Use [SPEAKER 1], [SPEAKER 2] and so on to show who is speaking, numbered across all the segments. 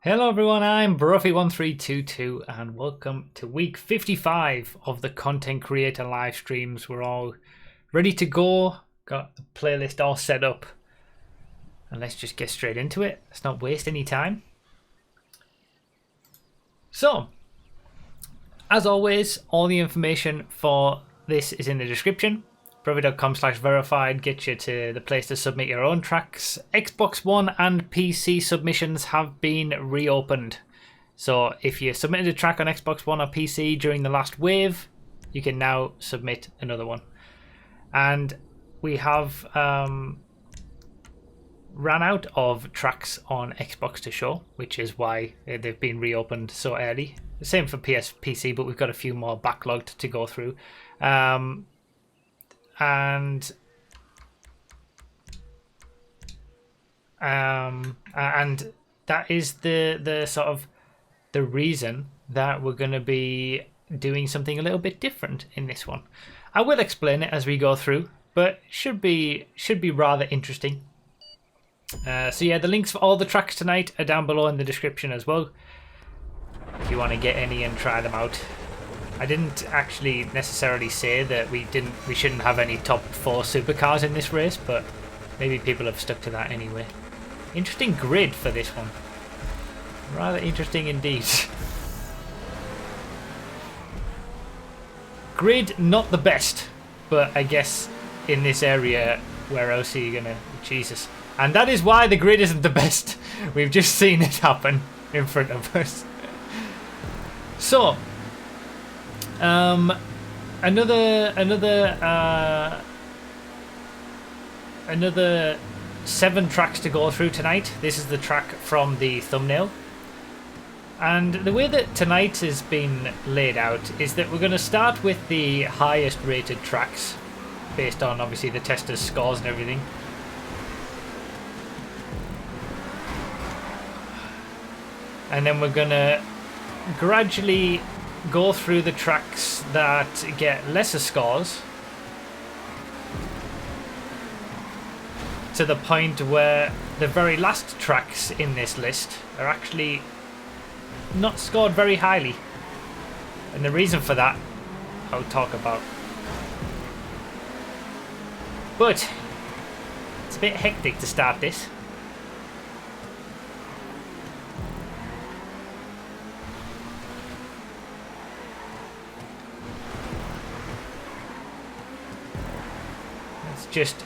[SPEAKER 1] Hello everyone, I'm Broughy1322 and welcome to week 55 of the content creator live streams. We're all ready to go, got the playlist all set up, and let's just get straight into it. Let's not waste any time. So, as always, all the information for this is in the description. Broughy.com/verified gets you to the place to submit your own tracks. Xbox One and PC submissions have been reopened. So if you submitted a track on Xbox One or PC during the last wave, you can now submit another one. And we have ran out of tracks on Xbox to show, which is why they've been reopened so early. The same for PC, but we've got a few more backlogged to go through. And that is the sort of the reason that we're going to be doing something a little bit different in this one. I will explain it as we go through, but should be rather interesting. So yeah, the links for all the tracks tonight are down below in the description as well, if you want to get any and try them out. I didn't actually necessarily say that we shouldn't have any top 4 supercars in this race, but maybe people have stuck to that anyway. Interesting grid for this one. Rather interesting indeed. Grid not the best, but I guess in this area, where else are you gonna... Jesus. And that is why the grid isn't the best. We've just seen it happen in front of us. So... another 7 tracks to go through tonight. This is the track from the thumbnail. And the way that tonight has been laid out is that we're going to start with the highest rated tracks, based on obviously the testers' scores and everything. And then we're going to gradually go through the tracks that get lesser scores to the point where the very last tracks in this list are actually not scored very highly. And the reason for that I'll talk about. But it's a bit hectic to start this. Just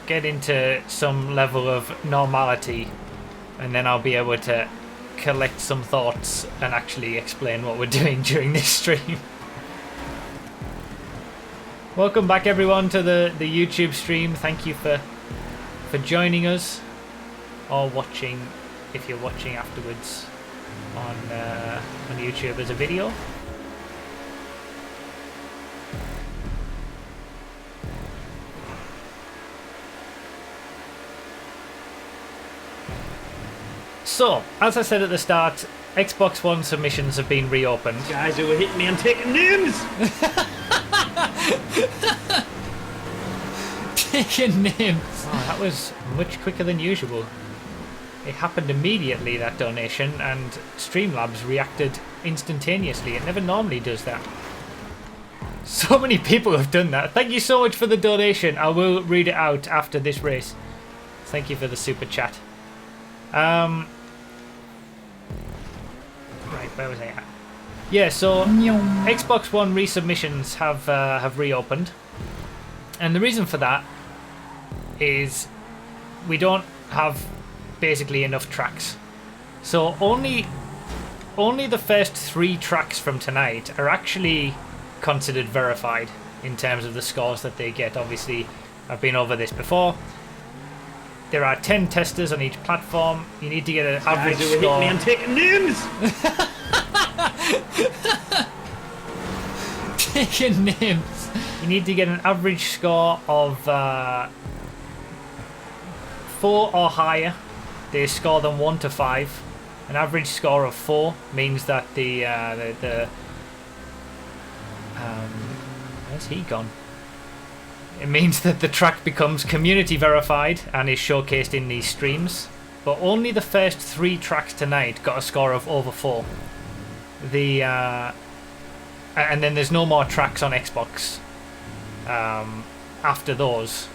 [SPEAKER 1] get into some level of normality, and then I'll be able to collect some thoughts and actually explain what we're doing during this stream. Welcome back everyone to the YouTube stream. Thank you for joining us, or watching if you're watching afterwards on YouTube as a video. So, as I said at the start, Xbox One submissions have been reopened.
[SPEAKER 2] Guys who were hitting me and taking names!
[SPEAKER 1] Taking names! Oh, that was much quicker than usual. It happened immediately, that donation, and Streamlabs reacted instantaneously. It never normally does that. So many people have done that. Thank you so much for the donation. I will read it out after this race. Thank you for the super chat. Right, where was I at? Yeah, so Xbox One resubmissions have reopened, and the reason for that is we don't have basically enough tracks. So only the first 3 tracks from tonight are actually considered verified in terms of the scores that they get. Obviously, I've been over this before. There are 10 testers on each platform. You need to get an average score.
[SPEAKER 2] Hit me and taking names!
[SPEAKER 1] Taking names. You need to get an average score of 4 or higher. They score them 1 to 5. An average score of 4 means that where's he gone? It means that the track becomes community verified and is showcased in these streams. but only the first 3 tracks tonight got a score of over 4. And then there's no more tracks on Xbox after those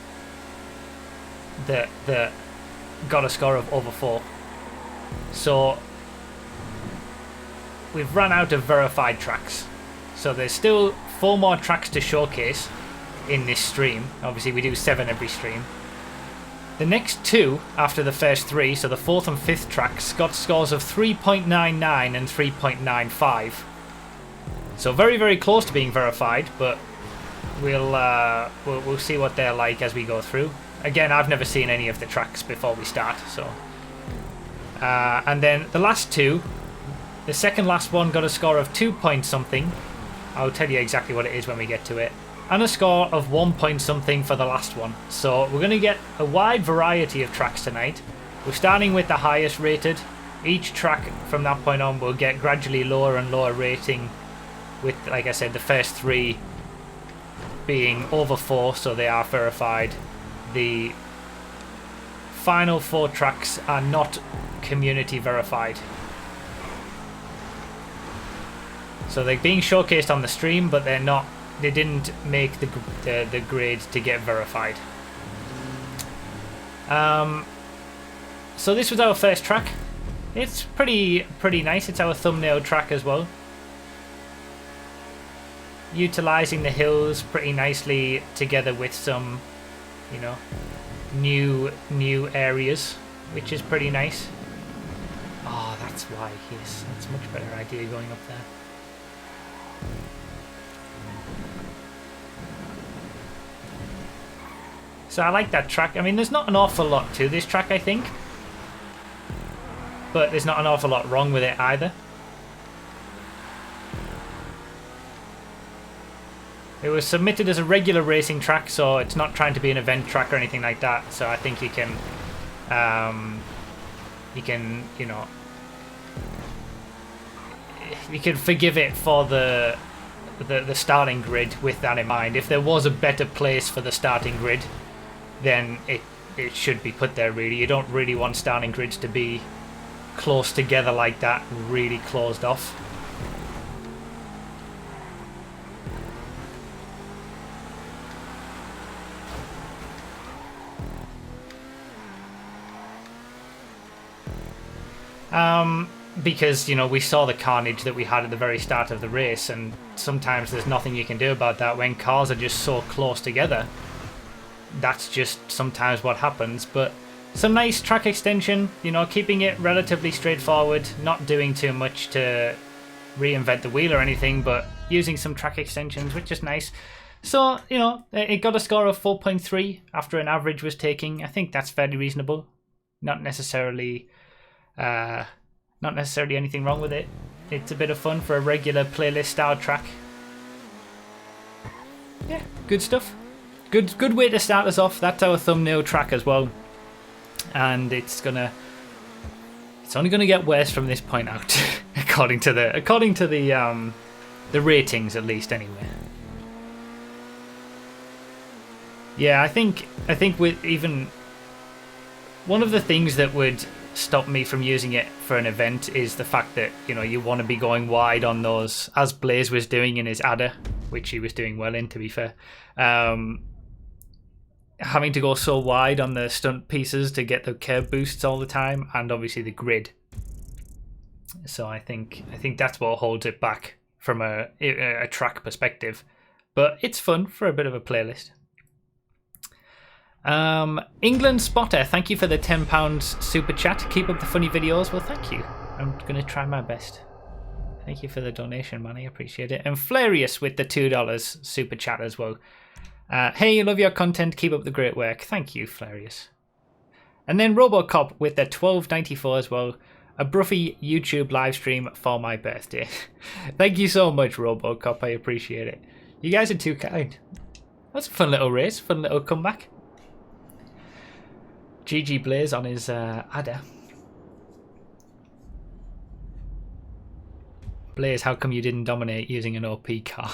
[SPEAKER 1] that got a score of over 4. So we've run out of verified tracks. So there's still 4 more tracks to showcase in this stream. Obviously we do 7 every stream. The next 2 after the first 3, so the 4th and 5th tracks, got scores of 3.99 and 3.95. So very, very close to being verified, but we'll see what they're like as we go through. Again, I've never seen any of the tracks before we start, so. And then the last 2, the second last one got a score of 2 point something. I'll tell you exactly what it is when we get to it. And a score of 1 point something for the last one. So we're going to get a wide variety of tracks tonight. We're starting with the highest rated. Each track from that point on will get gradually lower and lower rating, with, like I said, the first 3 being over 4, so they are verified. The final 4 tracks are not community verified. So they're being showcased on the stream, but they're not. They didn't make the grade to get verified. So this was our first track. It's pretty nice. It's our thumbnail track as well. Utilizing the hills pretty nicely together with some, you know, new areas, which is pretty nice. Oh, that's why. Yes, that's a much better idea going up there. So I like that track. I mean, there's not an awful lot to this track, I think. But there's not an awful lot wrong with it either. It was submitted as a regular racing track, so it's not trying to be an event track or anything like that. So I think you can, you know, you can forgive it for the starting grid with that in mind. If there was a better place for the starting grid, then it should be put there, really. You don't really want starting grids to be close together like that, really closed off. Because, you know, we saw the carnage that we had at the very start of the race, and sometimes there's nothing you can do about that when cars are just so close together. That's just sometimes what happens. But some nice track extension, you know, keeping it relatively straightforward, not doing too much to reinvent the wheel or anything, but using some track extensions, which is nice. So, you know, it got a score of 4.3 after an average was taking. I think that's fairly reasonable. Not necessarily anything wrong with it. It's a bit of fun for a regular playlist style track. Yeah, good stuff. Good way to start us off. That's our thumbnail track as well, and it's only gonna get worse from this point out, according to the ratings, at least, anyway. Yeah, I think with even one of the things that would stop me from using it for an event is the fact that, you know, you want to be going wide on those, as Blaze was doing in his adder, which he was doing well in, to be fair. Having to go so wide on the stunt pieces to get the curb boosts all the time, and obviously the grid. So I think that's what holds it back from a track perspective. But it's fun for a bit of a playlist. England Spotter, thank you for the £10 super chat. Keep up the funny videos. Well, thank you. I'm going to try my best. Thank you for the donation, man. I appreciate it. And Flarius with the $2 super chat as well. Hey, love your content. Keep up the great work. Thank you, Flarius. And then Robocop with the $12.94 as well. A Bruffy YouTube live stream for my birthday. Thank you so much, Robocop. I appreciate it. You guys are too kind. That's a fun little race. Fun little comeback. GG Blaze on his adder. Blaze, how come you didn't dominate using an OP car?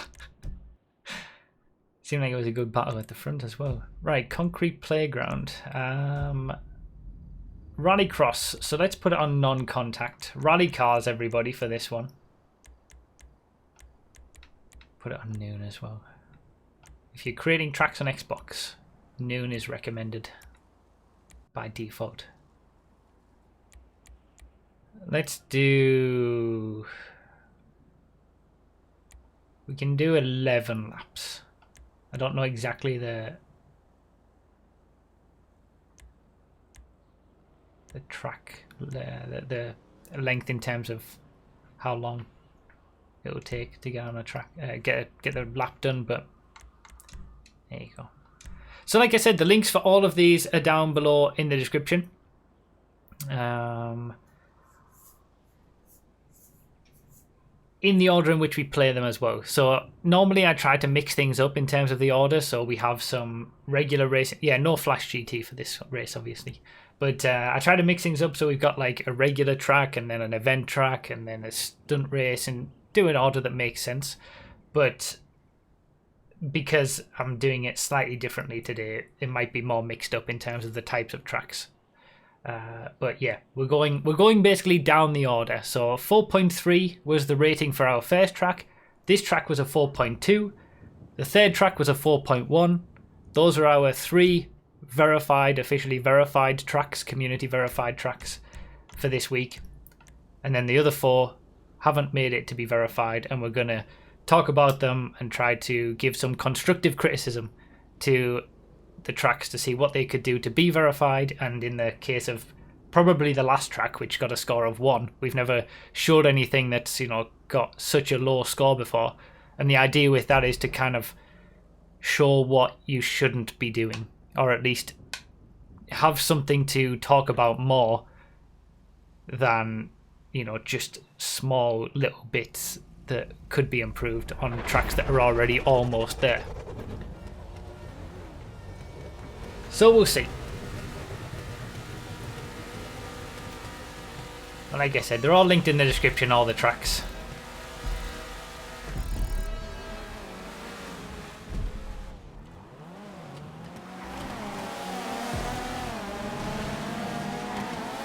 [SPEAKER 1] Seemed like it was a good battle at the front as well. Right, concrete playground. Rallycross. So let's put it on non-contact. Rally cars, everybody, for this one. Put it on noon as well. If you're creating tracks on Xbox, noon is recommended by default. Let's do... We can do 11 laps. I don't know exactly the track, the length in terms of how long it will take to get on a track, get the lap done, but there you go. So like I said, the links for all of these are down below in the description. In the order in which we play them as well. So normally I try to mix things up in terms of the order. So we have some regular racing. Yeah, no Flash GT for this race, obviously. But I try to mix things up. So we've got like a regular track and then an event track and then a stunt race and do an order that makes sense. But because I'm doing it slightly differently today, it might be more mixed up in terms of the types of tracks. But yeah, we're going basically down the order. So 4.3 was the rating for our first track. This track was a 4.2. The third track was a 4.1. Those are our 3 verified, officially verified tracks, community verified tracks for this week. And then the other 4 haven't made it to be verified, and we're gonna talk about them and try to give some constructive criticism to the tracks to see what they could do to be verified. And in the case of probably the last track, which got a score of 1, we've never showed anything that's, you know, got such a low score before, and the idea with that is to kind of show what you shouldn't be doing, or at least have something to talk about more than, you know, just small little bits that could be improved on tracks that are already almost there. So we'll see. And like I said, they're all linked in the description, all the tracks.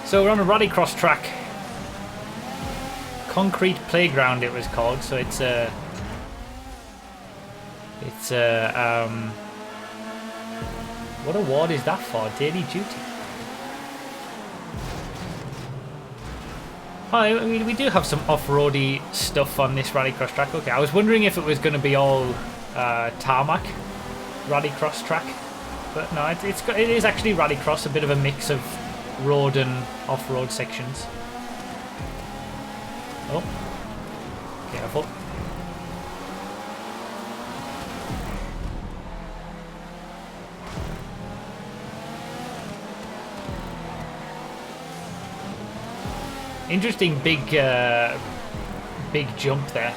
[SPEAKER 1] So we're on a rallycross track. Concrete Playground it was called, so it's a what award is that for? Daily duty. Oh, we do have some off-roady stuff on this rallycross track. Okay, I was wondering if it was going to be all tarmac rallycross track, but no, it is actually rallycross, a bit of a mix of road and off-road sections. Oh, careful. Interesting big jump there.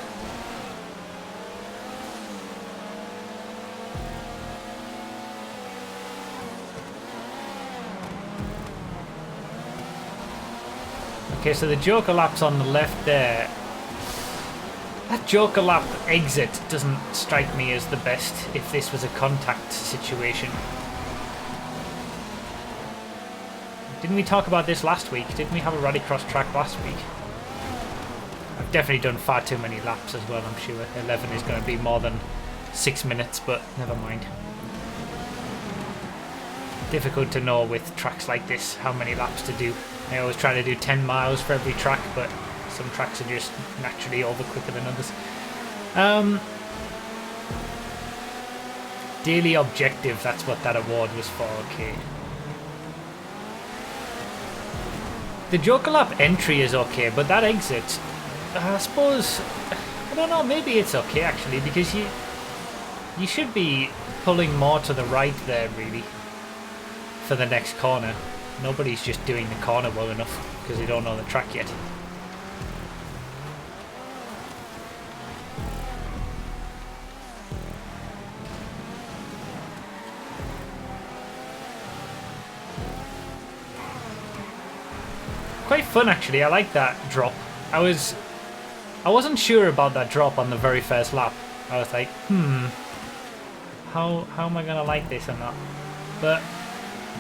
[SPEAKER 1] Okay, so the Joker lap's on the left there. That Joker lap exit doesn't strike me as the best if this was a contact situation. Didn't we talk about this last week? Didn't we have a rallycross track last week? I've definitely done far too many laps as well, I'm sure. 11 is going to be more than 6 minutes, but never mind. Difficult to know with tracks like this how many laps to do. I always try to do 10 miles for every track, but some tracks are just naturally over quicker than others. Daily objective, that's what that award was for, okay. The Joker Lap entry is okay, but that exit, I suppose, I don't know, maybe it's okay actually, because you should be pulling more to the right there really for the next corner. Nobody's just doing the corner well enough because they don't know the track yet. Quite fun actually, I like that drop. I wasn't sure about that drop on the very first lap. I was like, how am I gonna like this or not? But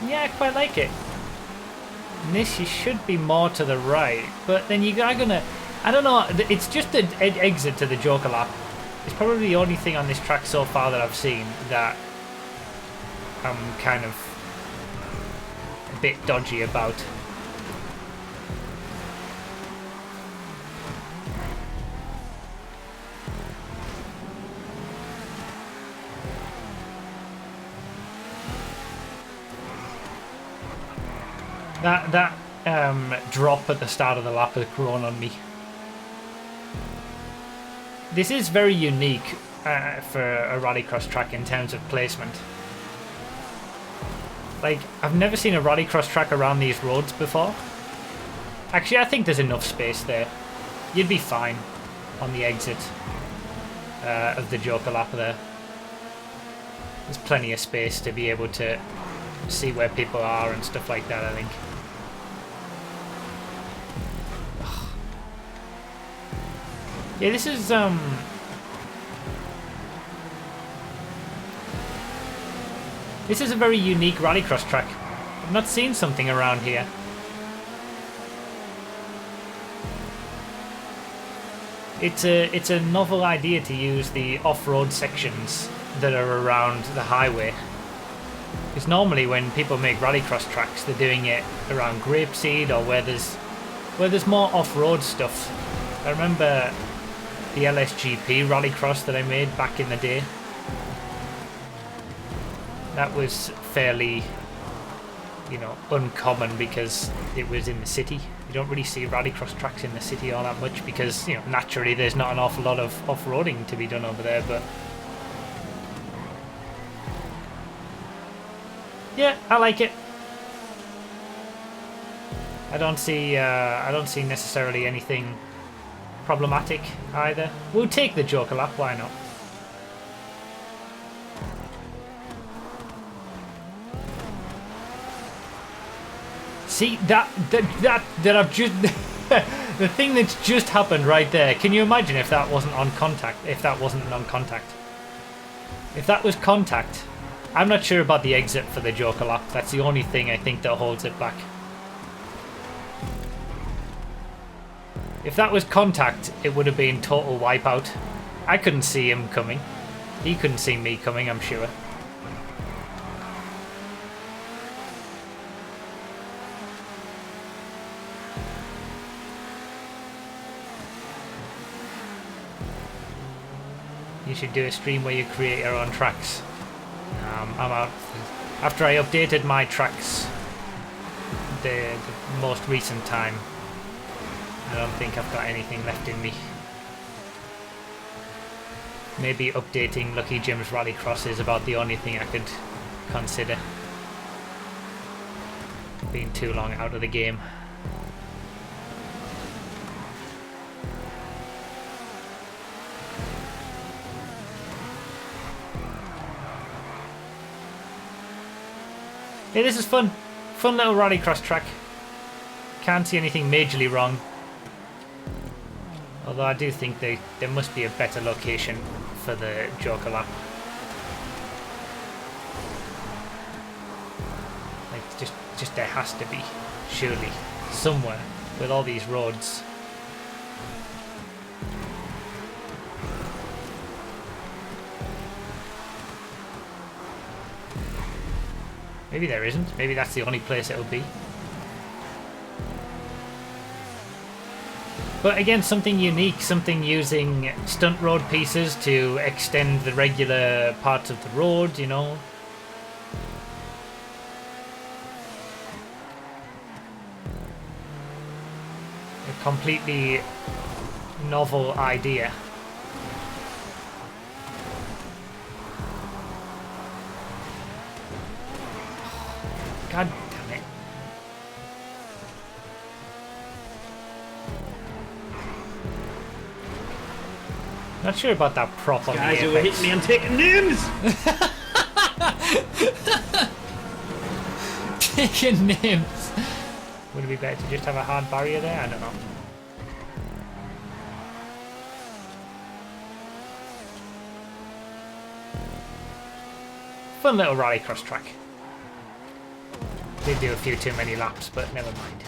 [SPEAKER 1] yeah, I quite like it. And this you should be more to the right, but then you are gonna, I don't know, it's just an exit to the Joker lap. It's probably the only thing on this track so far that I've seen that I'm kind of a bit dodgy about. That drop at the start of the lap has grown on me. This is very unique for a rallycross track in terms of placement. Like, I've never seen a rallycross track around these roads before. Actually, I think there's enough space there. You'd be fine on the exit of the Joker lap there. There's plenty of space to be able to see where people are and stuff like that, I think. Yeah, this is a very unique rallycross track. I've not seen something around here. It's a novel idea to use the off-road sections that are around the highway. Because normally when people make rallycross tracks, they're doing it around Grapeseed or where there's more off-road stuff. I remember the LSGP rallycross that I made back in the day. That was fairly, you know, uncommon because it was in the city. You don't really see rallycross tracks in the city all that much because, you know, naturally there's not an awful lot of off-roading to be done over there, but yeah, I like it. I don't see necessarily anything problematic either. We'll take the Joker lap, why not? See that I've just the thing that's just happened right there. Can you imagine if that wasn't on contact? If that wasn't non-contact? If that was contact, I'm not sure about the exit for the Joker lap. That's the only thing I think that holds it back. If that was contact, it would have been total wipeout. I couldn't see him coming. He couldn't see me coming, I'm sure. You should do a stream where you create your own tracks. I'm out. After I updated my tracks the most recent time, I don't think I've got anything left in me. Maybe updating Lucky Jim's Rallycross is about the only thing I could consider. Being too long out of the game. Yeah, this is fun. Fun little rallycross track. Can't see anything majorly wrong. Although I do think there must be a better location for the Joker lap. Like, just there has to be, surely, somewhere with all these roads. Maybe there isn't. Maybe that's the only place it'll be. But again, something unique, something using stunt road pieces to extend the regular parts of the road, you know. A completely novel idea. God damn it. Not sure about that prop on the
[SPEAKER 2] Guys who
[SPEAKER 1] apex.
[SPEAKER 2] hit me, I'm taking names!
[SPEAKER 1] Taking names. Would it be better to just have a hard barrier there? I don't know. Fun little rallycross track. Did do a few too many laps, but never mind.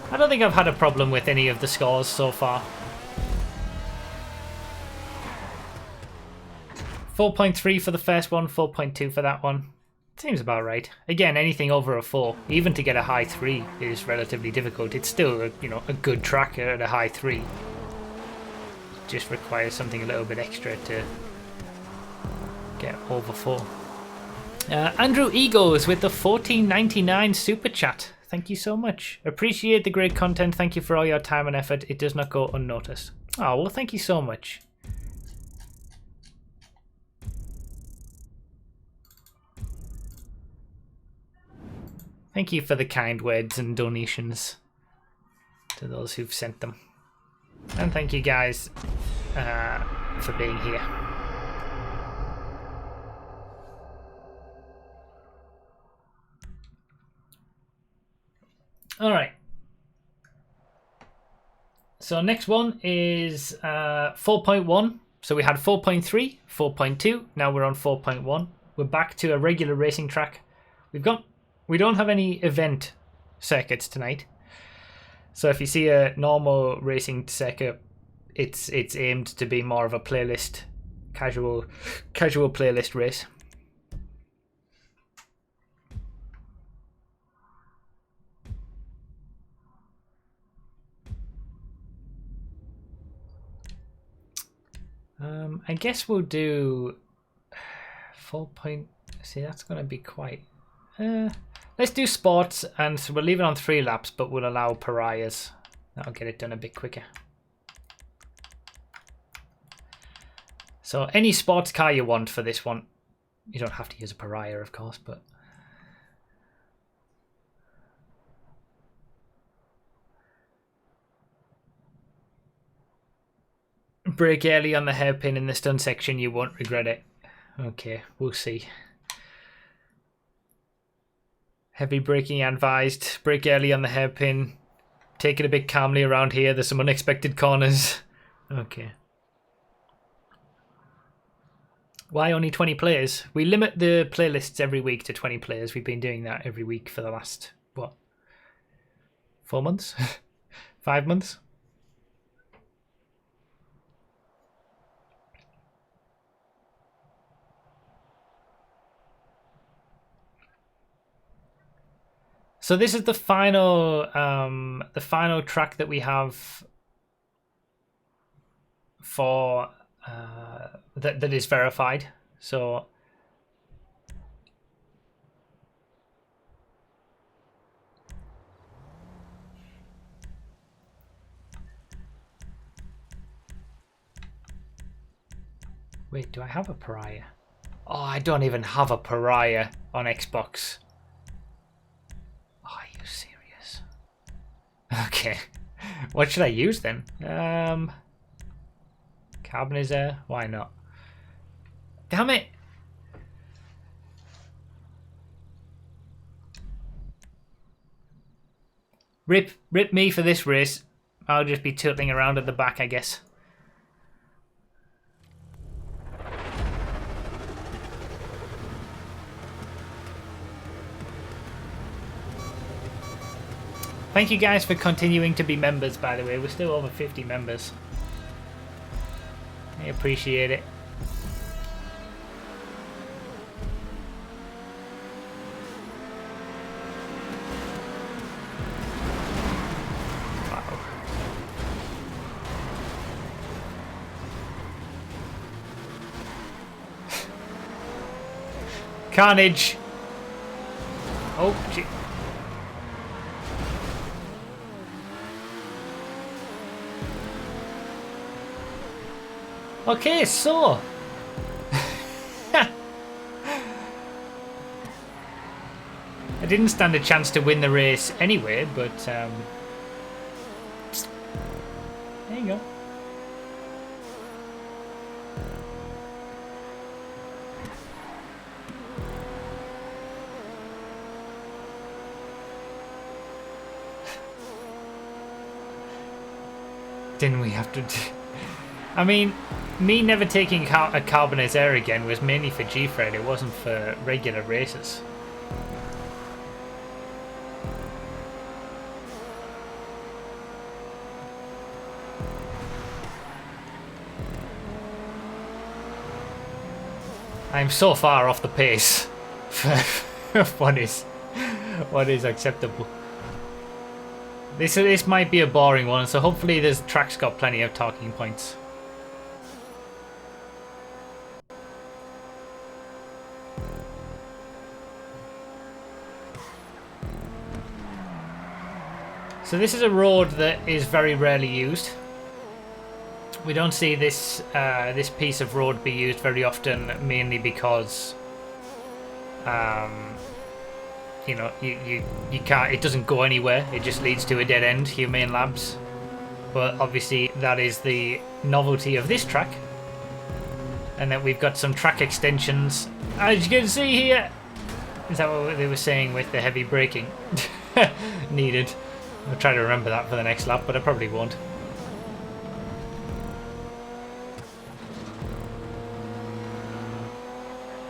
[SPEAKER 1] I don't think I've had a problem with any of the scores so far. 4.3 for the first one, 4.2 for that one. Seems about right. Again, anything over a 4, even to get a high 3 is relatively difficult. It's still, a good track at a high 3. Just requires something a little bit extra to get over 4. Andrew Egos with the $14.99 super chat. Thank you so much. Appreciate the great content. Thank you for all your time and effort. It does not go unnoticed. Oh, well, thank you so much. Thank you for the kind words and donations to those who've sent them. And thank you guys for being here. All right. So next one is 4.1. So we had 4.3, 4.2. Now we're on 4.1. We're back to a regular racing track. We don't have any event circuits tonight. So if you see a normal racing circuit, it's aimed to be more of a playlist, casual playlist race. I guess we'll do 4. See, that's going to be quite... let's do sports, and so we'll leave it on 3 laps, but we'll allow pariahs. That'll get it done a bit quicker. So any sports car you want for this one. You don't have to use a pariah, of course, but... Brake early on the hairpin in the stunt section, you won't regret it. Okay, we'll see. Heavy braking advised. Brake early on the hairpin. Take it a bit calmly around here. There's some unexpected corners. Okay. Why only 20 players? We limit the playlists every week to 20 players. We've been doing that every week for the last, what? 4 months? 5 months? So this is the final track that we have for that is verified. So wait, do I have a pariah? Oh, I don't even have a pariah on Xbox. Are you serious? Okay. What should I use then? Carbon is there? Why not? Damn it! Rip me for this race. I'll just be tilting around at the back, I guess. Thank you guys for continuing to be members, by the way. We're still over 50 members. I appreciate it. Wow. Carnage! Oh, shit. Okay, so I didn't stand a chance to win the race anyway, but there you go. Didn't we have to... I mean, me never taking a Carbonate Air again was mainly for G-Fred. It wasn't for regular races. I'm so far off the pace for what is acceptable. This might be a boring one, so hopefully this track's got plenty of talking points. So this is a road that is very rarely used. We don't see this this piece of road be used very often, mainly because you know, you can't, it doesn't go anywhere, it just leads to a dead end, Humane Labs. But obviously that is the novelty of this track, and that we've got some track extensions, as you can see here. Is that what they were saying with the heavy braking needed? I'll try to remember that for the next lap, but I probably won't.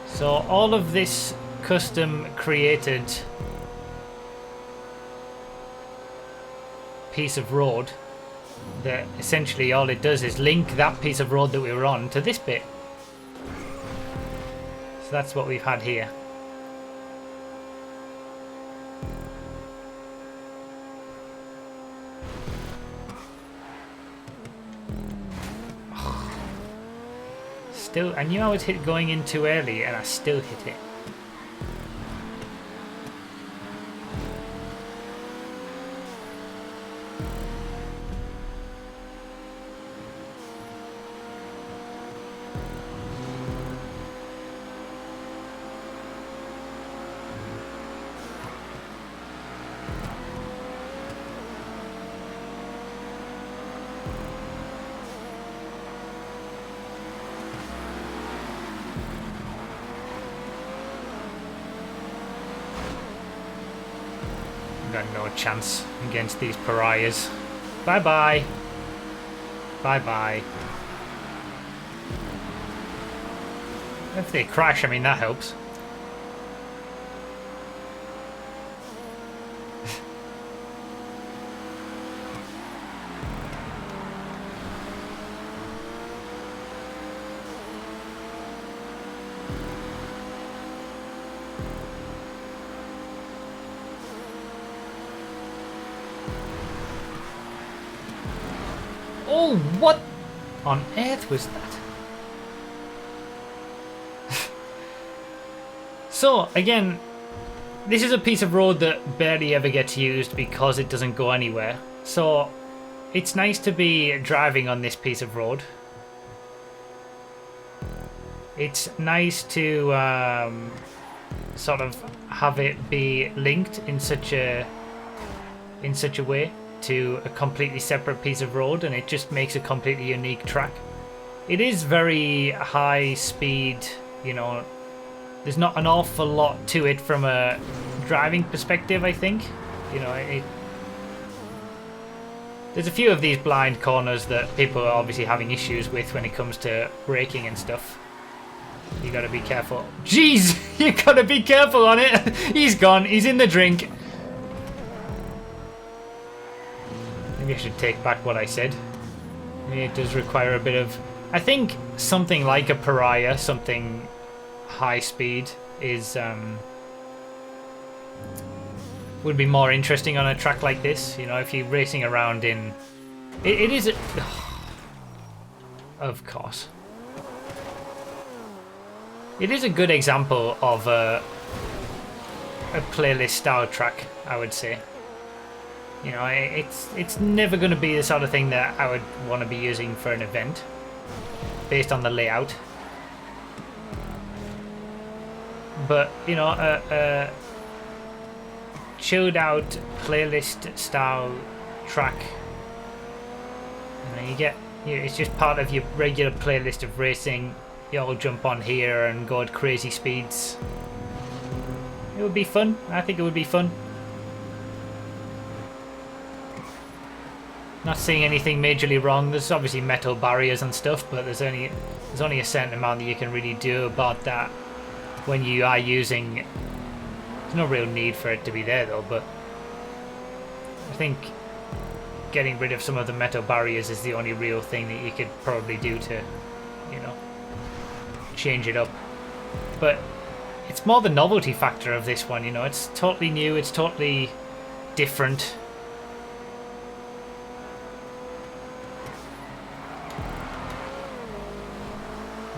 [SPEAKER 1] So all of this custom created piece of road, that essentially all it does is link that piece of road that we were on to this bit. So that's what we've had here. Still, I knew I was going in too early and I still hit it. Got no chance against these pariahs. Bye bye. Bye bye. If they crash, I mean, that helps. Oh, what on earth was that? So, again, this is a piece of road that barely ever gets used because it doesn't go anywhere. So, it's nice to be driving on this piece of road. It's nice to sort of have it be linked in such a way to a completely separate piece of road, and it just makes a completely unique track. It is very high speed, you know, there's not an awful lot to it from a driving perspective, I think. You know, there's a few of these blind corners that people are obviously having issues with when it comes to braking and stuff. You gotta be careful. Jeez, you gotta be careful on it. He's gone, he's in the drink. Maybe I should take back what I said. Maybe it does require a bit of... I think something like a pariah, something high speed, is would be more interesting on a track like this. You know, if you're racing around in... It is... Of course. It is a good example of a playlist style track, I would say. You know, it's never going to be the sort of thing that I would want to be using for an event, based on the layout. But, you know, a chilled out playlist style track, you know, it's just part of your regular playlist of racing. You all jump on here and go at crazy speeds. It would be fun. I think it would be fun. Not seeing anything majorly wrong. There's obviously metal barriers and stuff, but there's only a certain amount that you can really do about that when you are using. There's no real need for it to be there though, but I think getting rid of some of the metal barriers is the only real thing that you could probably do to, you know, change it up. But it's more the novelty factor of this one, you know. It's totally new, it's totally different.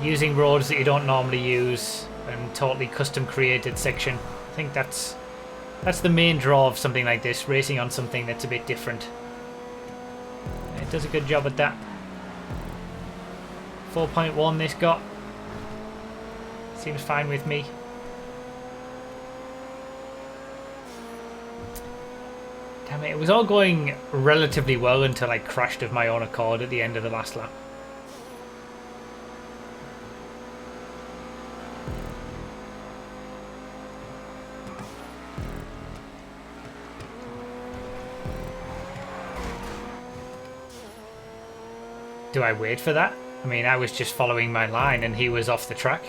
[SPEAKER 1] Using roads that you don't normally use and totally custom created section. I think that's the main draw of something like this, racing on something that's a bit different. It does a good job at that. 4.1 this got. Seems fine with me. Damn it, it was all going relatively well until I crashed of my own accord at the end of the last lap. Do I wait for that? I mean, I was just following my line and he was off the track.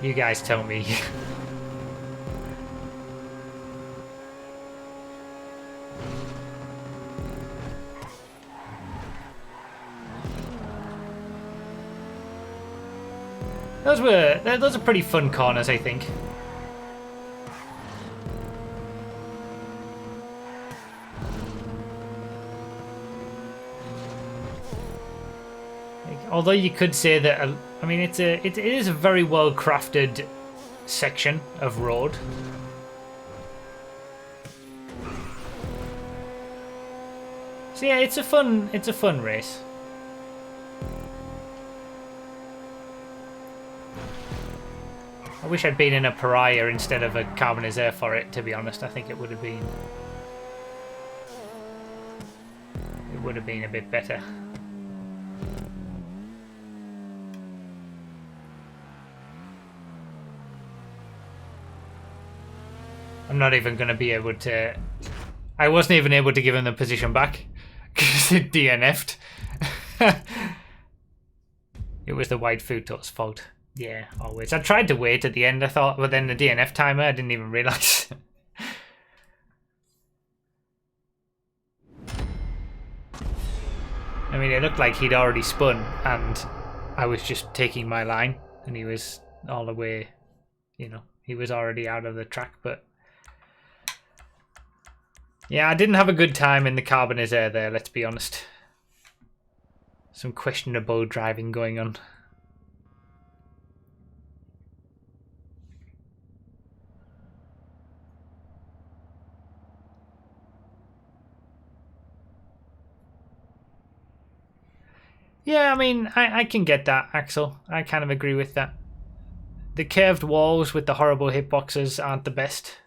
[SPEAKER 1] You guys tell me. Those are pretty fun corners, I think. Although you could say that, I mean, it is a very well crafted section of road. So yeah, it's a fun race. I wish I'd been in a Pariah instead of a Carbonizer for it, to be honest. I think it would have been a bit better. I'm not even going to be able to... I wasn't even able to give him the position back because it DNF'd. It was the white Futo's fault. Yeah, always. I tried to wait at the end, I thought, but then the DNF timer, I didn't even realise. I mean, it looked like he'd already spun and I was just taking my line and he was all the way, you know, he was already out of the track, but... Yeah, I didn't have a good time in the Carbonizer there, let's be honest. Some questionable driving going on. Yeah, I mean, I can get that, Axel. I kind of agree with that. The curved walls with the horrible hitboxes aren't the best.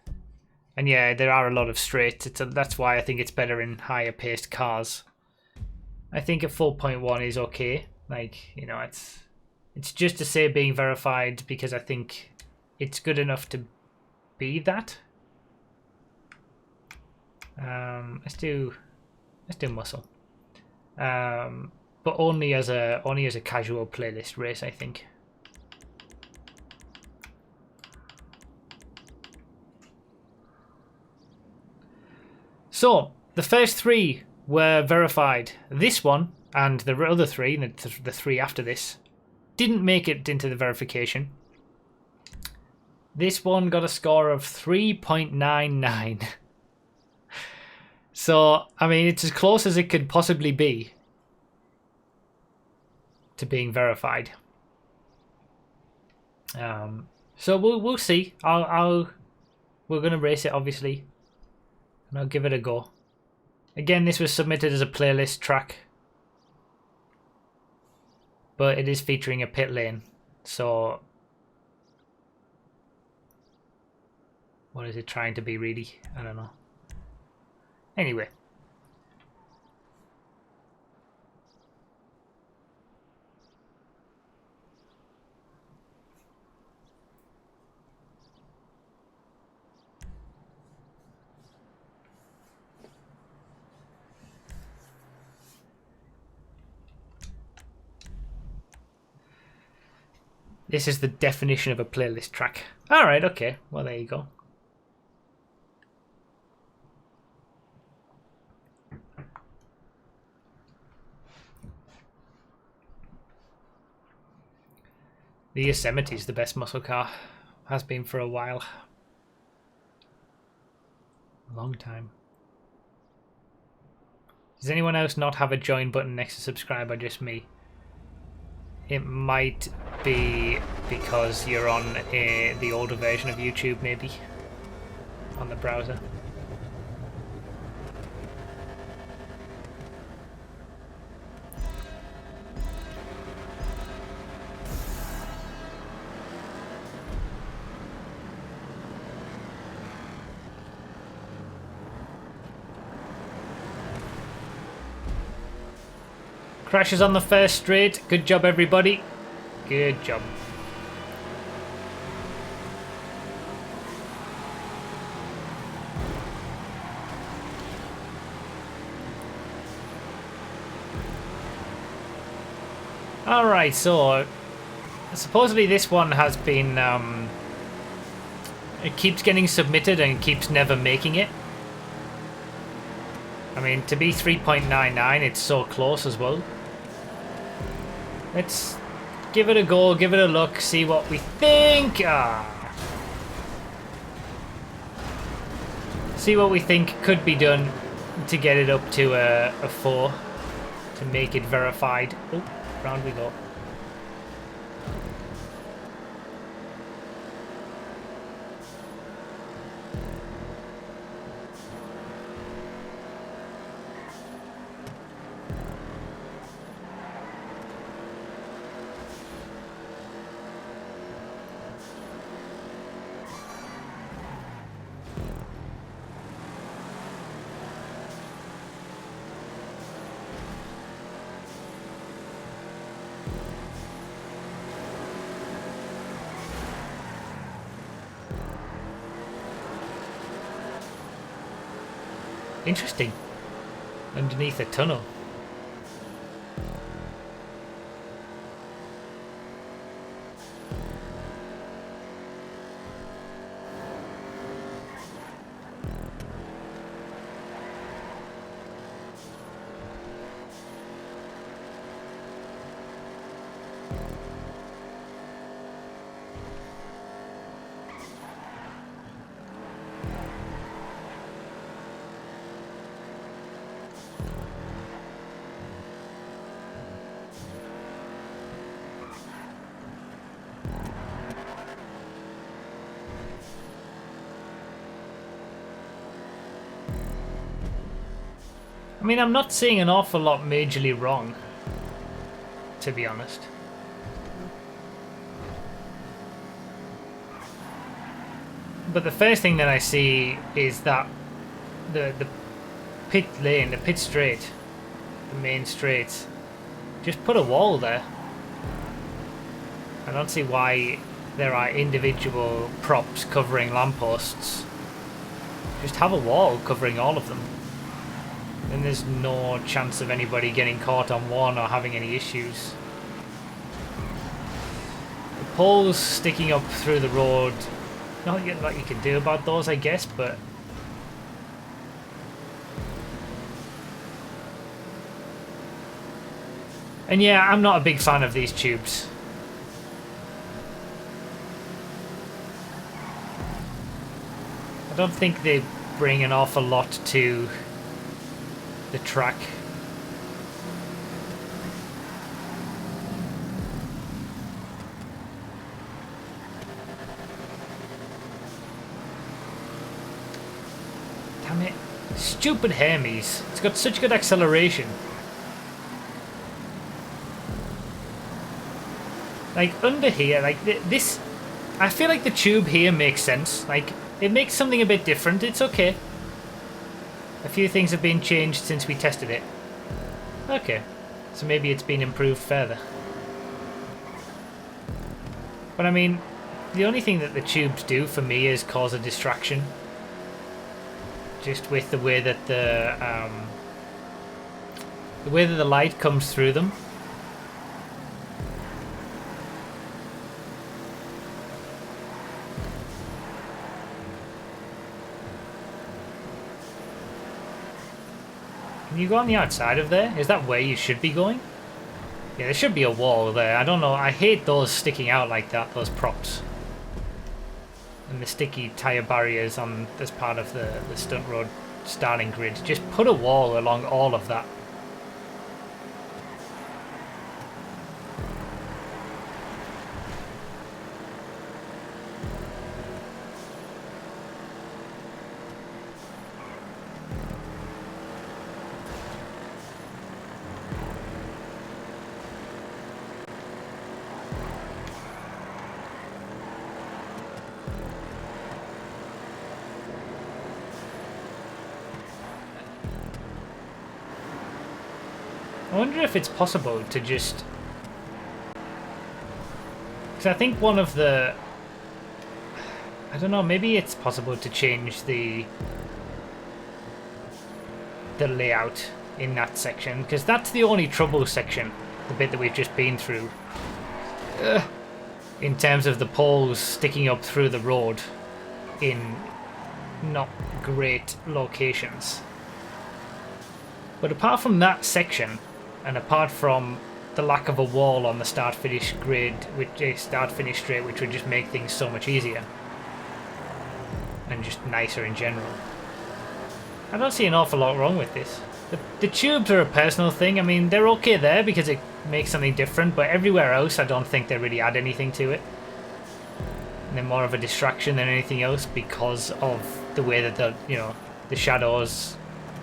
[SPEAKER 1] And yeah, there are a lot of straights. That's why I think it's better in higher paced cars. I think a 4.1 is okay. Like, you know, it's just to say being verified because I think it's good enough to be that. Let's do muscle. But only as a casual playlist race, I think. So, the first three were verified. This one, and the other three, the three after this, didn't make it into the verification. This one got a score of 3.99. So, I mean, it's as close as it could possibly be to being verified. So we'll see. We're gonna race it, obviously. And I'll give it a go. Again, this was submitted as a playlist track. But it is featuring a pit lane. So... what is it trying to be, really? I don't know. Anyway. This is the definition of a playlist track. Alright, okay. Well, there you go. The Yosemite is the best muscle car. Has been for a while. A long time. Does anyone else not have a join button next to subscribe, or just me? It might be because you're on the older version of YouTube, maybe, on the browser. Crashes on the first straight. Good job, everybody. Good job. Alright, so supposedly this one has been it keeps getting submitted and keeps never making it. I mean, to be 3.99, it's so close as well. Let's give it a go, give it a look, see what we think. See what we think could be done to get it up to a 4, to make it verified. Oh, round we go. Interesting. Underneath a tunnel. I mean, I'm not seeing an awful lot majorly wrong, to be honest. But the first thing that I see is that the pit lane, the pit straight, the main straight, just put a wall there. I don't see why there are individual props covering lampposts. Just have a wall covering all of them. Then there's no chance of anybody getting caught on one or having any issues. The poles sticking up through the road, not yet what you can do about those, I guess, but and yeah, I'm not a big fan of these tubes. I don't think they bring an awful lot to the track. Damn it. Stupid Hermes. It's got such good acceleration. Like, under here, like, this... I feel like the tube here makes sense. Like, it makes something a bit different. It's okay. A few things have been changed since we tested it. Okay. So maybe it's been improved further. But I mean, the only thing that the tubes do for me is cause a distraction. Just with the way that the light comes through them. Can you go on the outside of there? Is that where you should be going? Yeah, there should be a wall there. I don't know. I hate those sticking out like that, those props. And the sticky tyre barriers on this part of the stunt road starting grid. Just put a wall along all of that. I wonder if it's possible to just... Because I think one of the... I don't know, maybe it's possible to change the layout in that section, because that's the only trouble section, the bit that we've just been through. In terms of the poles sticking up through the road in not great locations. But apart from that section, and apart from the lack of a wall on the start-finish grid, which a start-finish straight, which would just make things so much easier and just nicer in general, I don't see an awful lot wrong with this. The tubes are a personal thing. I mean, they're okay there because it makes something different, but everywhere else I don't think they really add anything to it. And they're more of a distraction than anything else because of the way that the shadows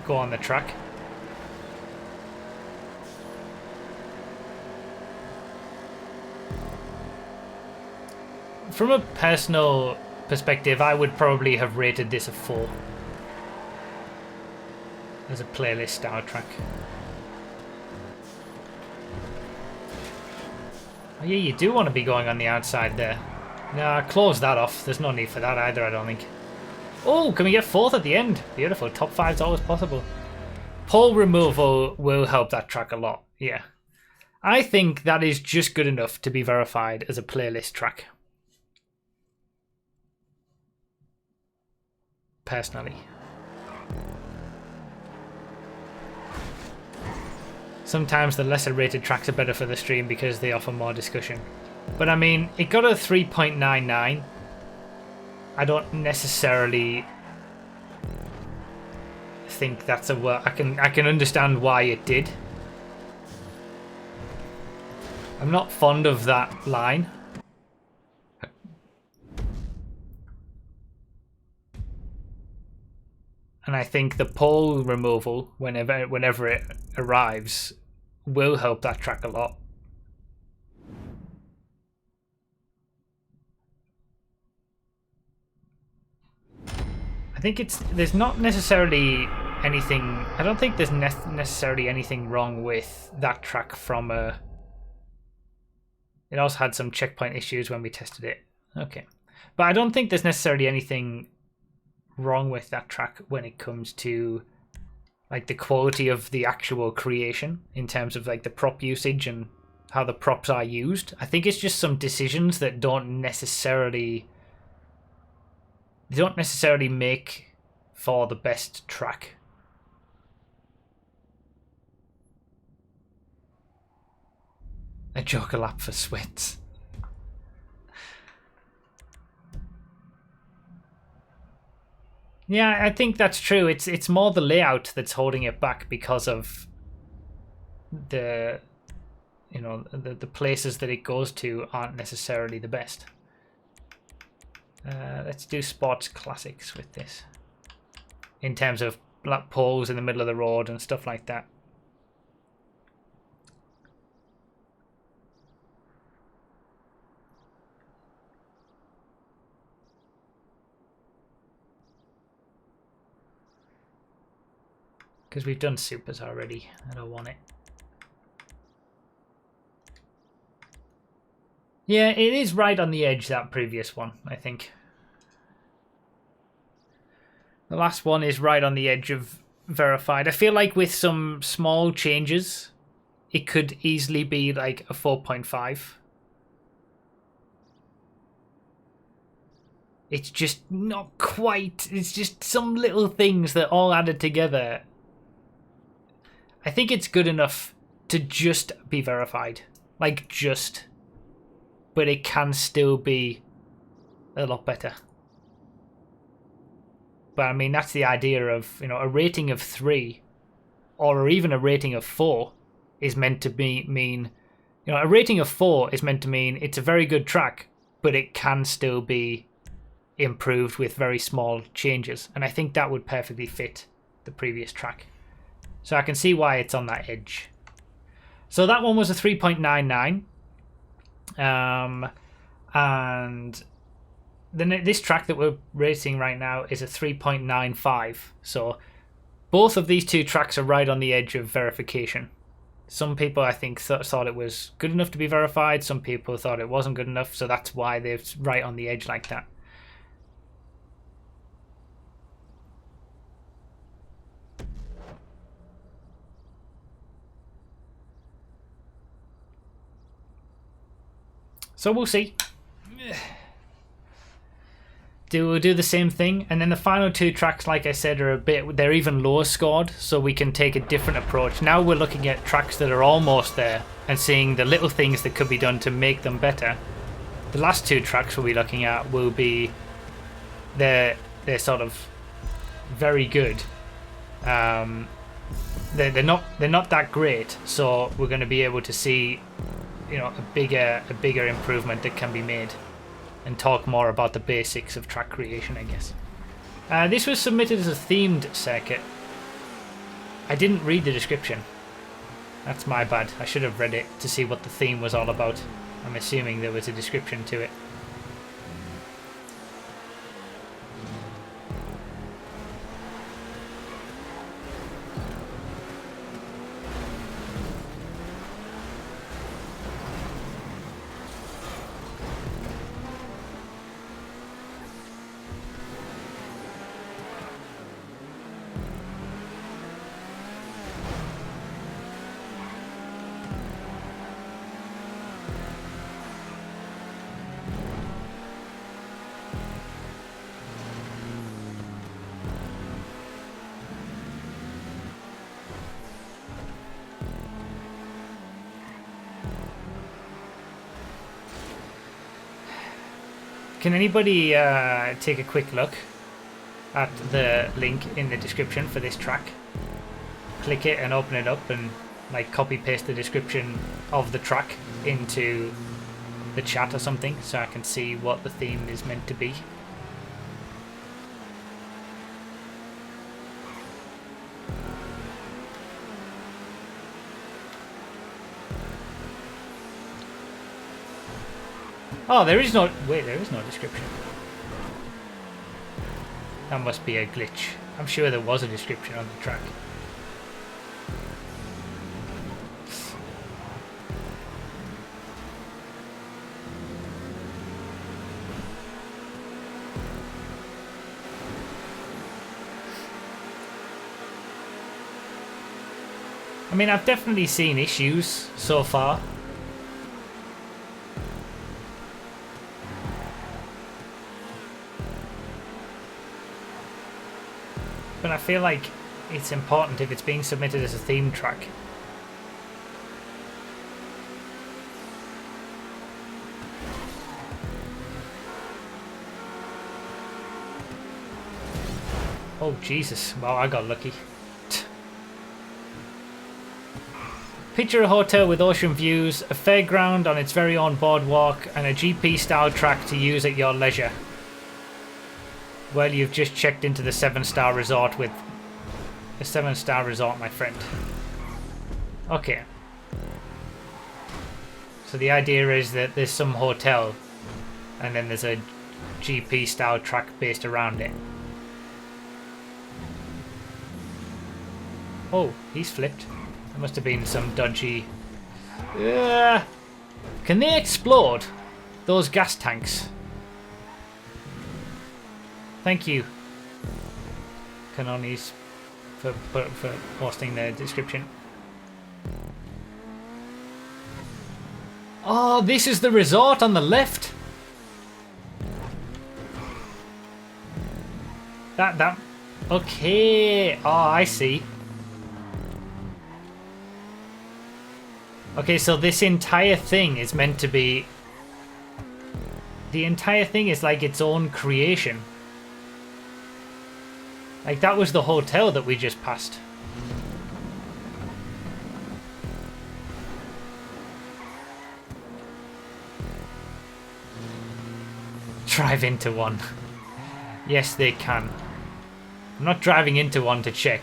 [SPEAKER 1] go on the track. From a personal perspective, I would probably have rated this a 4 as a playlist style track. Oh yeah, you do want to be going on the outside there. Nah, close that off. There's no need for that either, I don't think. Oh, can we get 4th at the end? Beautiful. Top 5's always possible. Pole removal will help that track a lot, yeah. I think that is just good enough to be verified as a playlist track. Personally. Sometimes the lesser rated tracks are better for the stream because they offer more discussion. But I mean, it got a 3.99. I don't necessarily think that's a I can understand why it did. I'm not fond of that line. And I think the pole removal, whenever it arrives, will help that track a lot. I think there's not necessarily anything. I don't think there's necessarily anything wrong with that track from a. It also had some checkpoint issues when we tested it. Okay, but I don't think there's necessarily anything wrong with that track when it comes to like the quality of the actual creation in terms of like the prop usage and how the props are used. I think it's just some decisions that don't necessarily make for the best track. A joker lap for sweats. Yeah, I think that's true. It's more the layout that's holding it back because of the the places that it goes to aren't necessarily the best. Let's do sports classics with this. In terms of black poles in the middle of the road and stuff like that. Because we've done supers already. I don't want it. Yeah, it is right on the edge, that previous one, I think. The last one is right on the edge of verified. I feel like with some small changes, it could easily be like a 4.5. It's just not quite. It's just some little things that all added together I think it's good enough to just be verified. Like, just. But it can still be a lot better. But I mean, that's the idea of, you know, a rating of 3 or even a rating of 4 is meant to mean, you know, a rating of 4 is meant to mean it's a very good track, but it can still be improved with very small changes. And I think that would perfectly fit the previous track. So I can see why it's on that edge. So that one was a 3.99. And then this track that we're racing right now is a 3.95. So both of these two tracks are right on the edge of verification. Some people, I think, thought it was good enough to be verified. Some people thought it wasn't good enough. So that's why they're right on the edge like that. So we'll see. We'll do the same thing, and then the final two tracks, like I said, they're even lower scored, so we can take a different approach. Now we're looking at tracks that are almost there and seeing the little things that could be done to make them better. The last two tracks we'll be looking at will be they're sort of very good. They're not that great, so we're going to be able to see, you know, a bigger improvement that can be made, and talk more about the basics of track creation, I guess. This was submitted as a themed circuit. I didn't read the description. That's my bad. I should have read it to see what the theme was all about. I'm assuming there was a description to it. Can anybody take a quick look at the link in the description for this track? Click it and open it up and like copy paste the description of the track into the chat or something so I can see what the theme is meant to be. Oh, there is no... Wait, there is no description. That must be a glitch. I'm sure there was a description on the track. I mean, I've definitely seen issues so far. But I feel like it's important if it's being submitted as a theme track. Oh Jesus, wow, I got lucky. Picture a hotel with ocean views, a fairground on its very own boardwalk, and a GP style track to use at your leisure. Well, you've just checked into the 7-star resort with a 7-star resort, my friend. Okay. So the idea is that there's some hotel and then there's a GP style track based around it. Oh, he's flipped. There must have been some dodgy... Can they explode? Those gas tanks? Thank you, Canonis, for posting the description. Oh, this is the resort on the left. That. Okay. Oh, I see. Okay, so this entire thing is meant to be... The entire thing is like its own creation. Like, that was the hotel that we just passed. Drive into one. Yes, they can. I'm not driving into one to check.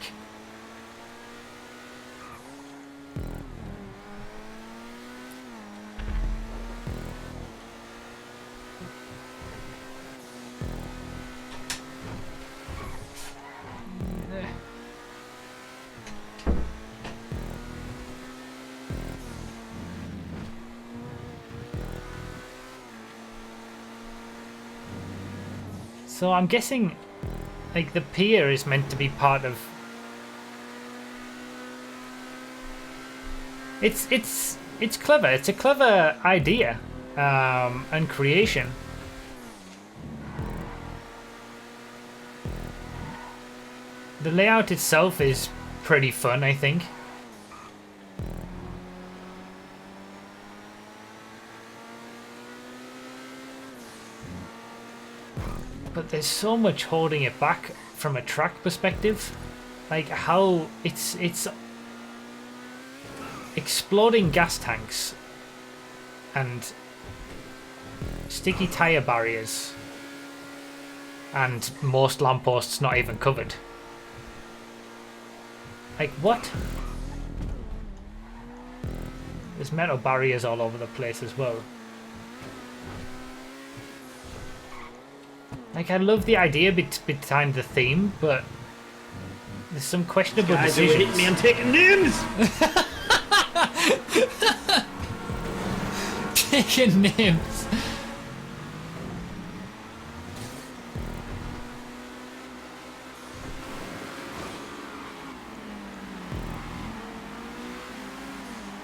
[SPEAKER 1] So I'm guessing, like, the pier is meant to be part of... It's clever. It's a clever idea and creation. The layout itself is pretty fun, I think. But there's so much holding it back from a track perspective. Like how it's exploding gas tanks and sticky tire barriers and most lampposts not even covered. Like what? There's metal barriers all over the place as well. Like, I love the idea behind the theme, but there's some questionable decisions.
[SPEAKER 2] Hit me, I'm taking names!
[SPEAKER 1] Taking names.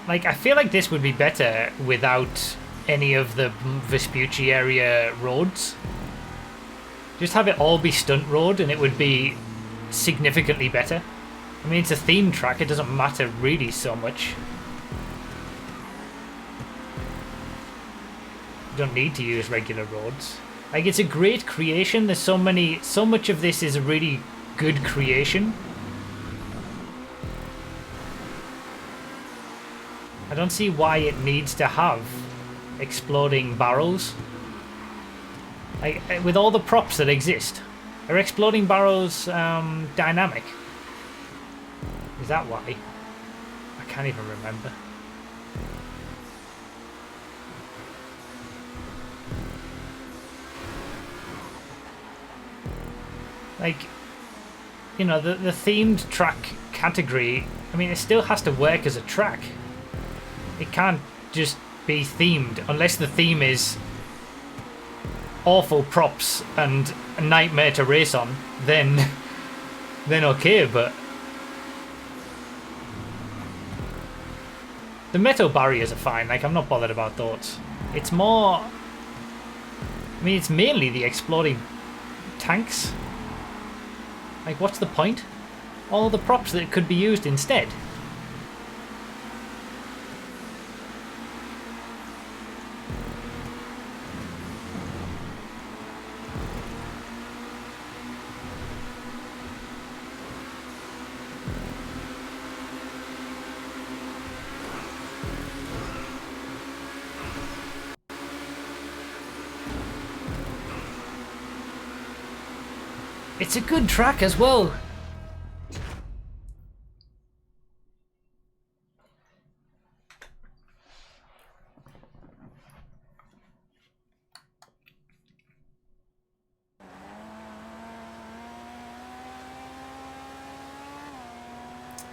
[SPEAKER 1] Like, I feel like this would be better without any of the Vespucci area roads. Just have it all be stunt road and it would be significantly better. I mean, it's a theme track, it doesn't matter really so much. You don't need to use regular roads. Like, it's a great creation. There's so much of this is a really good creation. I don't see why it needs to have exploding barrels. Like, with all the props that exist, are exploding barrels dynamic? Is that why? I can't even remember. Like, you know, the themed track category, I mean, it still has to work as a track. It can't just be themed unless the theme is awful props and a nightmare to race on, then okay, but the metal barriers are fine. Like, I'm not bothered about those. It's more, I mean, it's mainly the exploding tanks. Like, what's the point? All the props that could be used instead. It's a good track as well.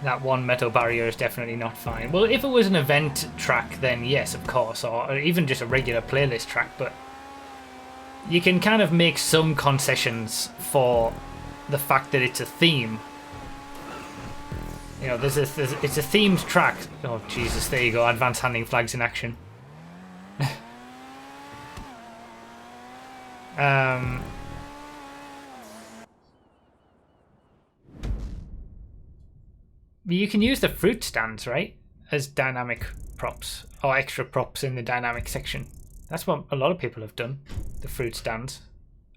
[SPEAKER 1] That one metal barrier is definitely not fine. Well, if it was an event track, then yes, of course, or even just a regular playlist track, but you can kind of make some concessions for the fact that it's a theme. You know, it's a themed track. Oh, Jesus, there you go. Advanced handing flags in action. You can use the fruit stands, right? as dynamic props or extra props in the dynamic section. That's what a lot of people have done, the fruit stands.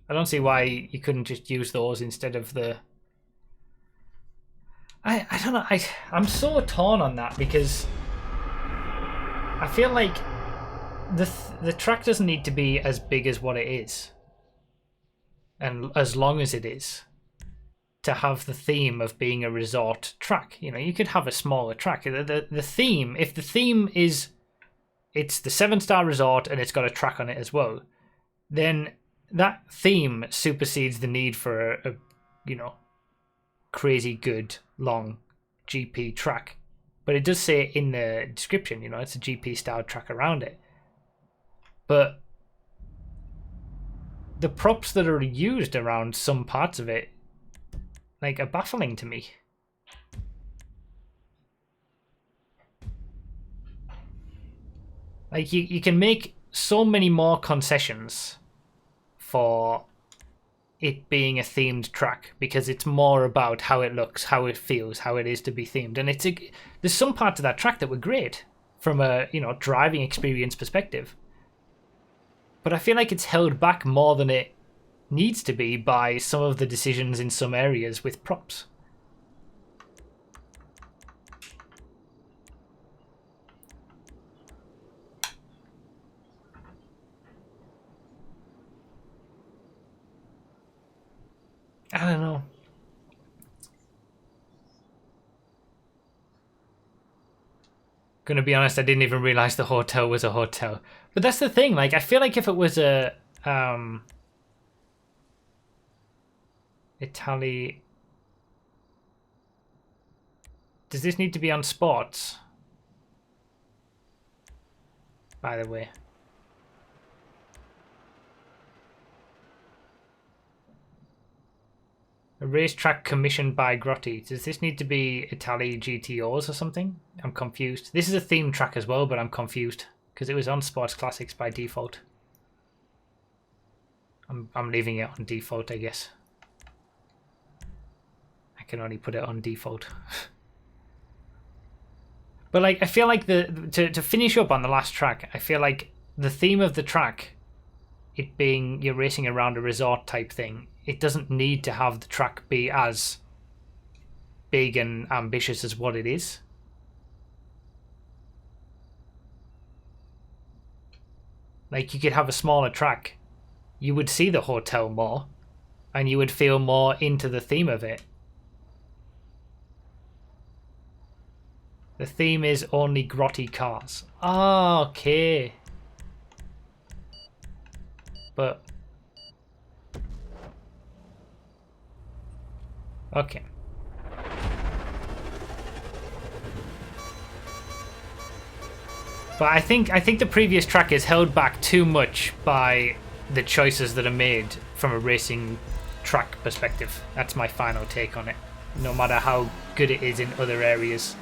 [SPEAKER 1] I don't see why you couldn't just use those instead of the... I don't know, I'm so torn on that because I feel like the track doesn't need to be as big as what it is and as long as it is to have the theme of being a resort track. You know, you could have a smaller track. The theme, if the theme is it's the 7-star resort and it's got a track on it as well, then that theme supersedes the need for a you know, crazy good long GP track. But it does say in the description, you know, it's a GP style track around it. But the props that are used around some parts of it, like, are baffling to me. Like, you can make so many more concessions for it being a themed track because it's more about how it looks, how it feels, how it is to be themed. And there's some parts of that track that were great from a, you know, driving experience perspective. But I feel like it's held back more than it needs to be by some of the decisions in some areas with props. I don't know. Gonna be honest, I didn't even realize the hotel was a hotel. But that's the thing, like, I feel like if it was a Italy... Does this need to be on sports? By the way. A racetrack commissioned by Grotti. Does this need to be Italy GTOs or something? I'm confused. This is a theme track as well, but I'm confused because it was on Sports Classics by default. I'm leaving it on default, I guess. I can only put it on default. But like, I feel like to finish up on the last track, I feel like the theme of the track, it being you're racing around a resort type thing, it doesn't need to have the track be as big and ambitious as what it is. Like, you could have a smaller track. You would see the hotel more, and you would feel more into the theme of it. The theme is only Grotti cars. Ah, okay. But... okay. But I think the previous track is held back too much by the choices that are made from a racing track perspective. That's my final take on it. No matter how good it is in other areas.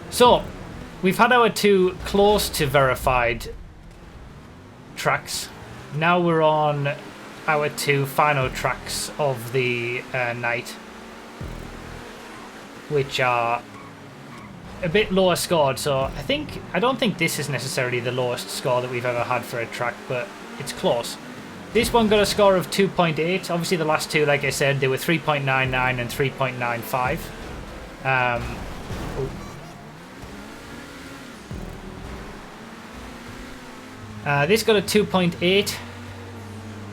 [SPEAKER 1] So, we've had our two close to verified tracks. Now we're on our two final tracks of the night, which are a bit lower scored. So I don't think this is necessarily the lowest score that we've ever had for a track, but it's close. This one got a score of 2.8. Obviously the last two, like I said, they were 3.99 and 3.95. This got a 2.8.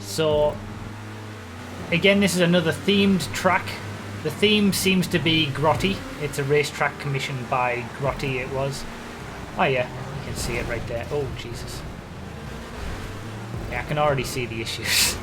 [SPEAKER 1] So again, this is another themed track. The theme seems to be Grotti. It's a racetrack commissioned by Grotti, it was. Oh yeah, you can see it right there. Oh Jesus. Yeah, I can already see the issues.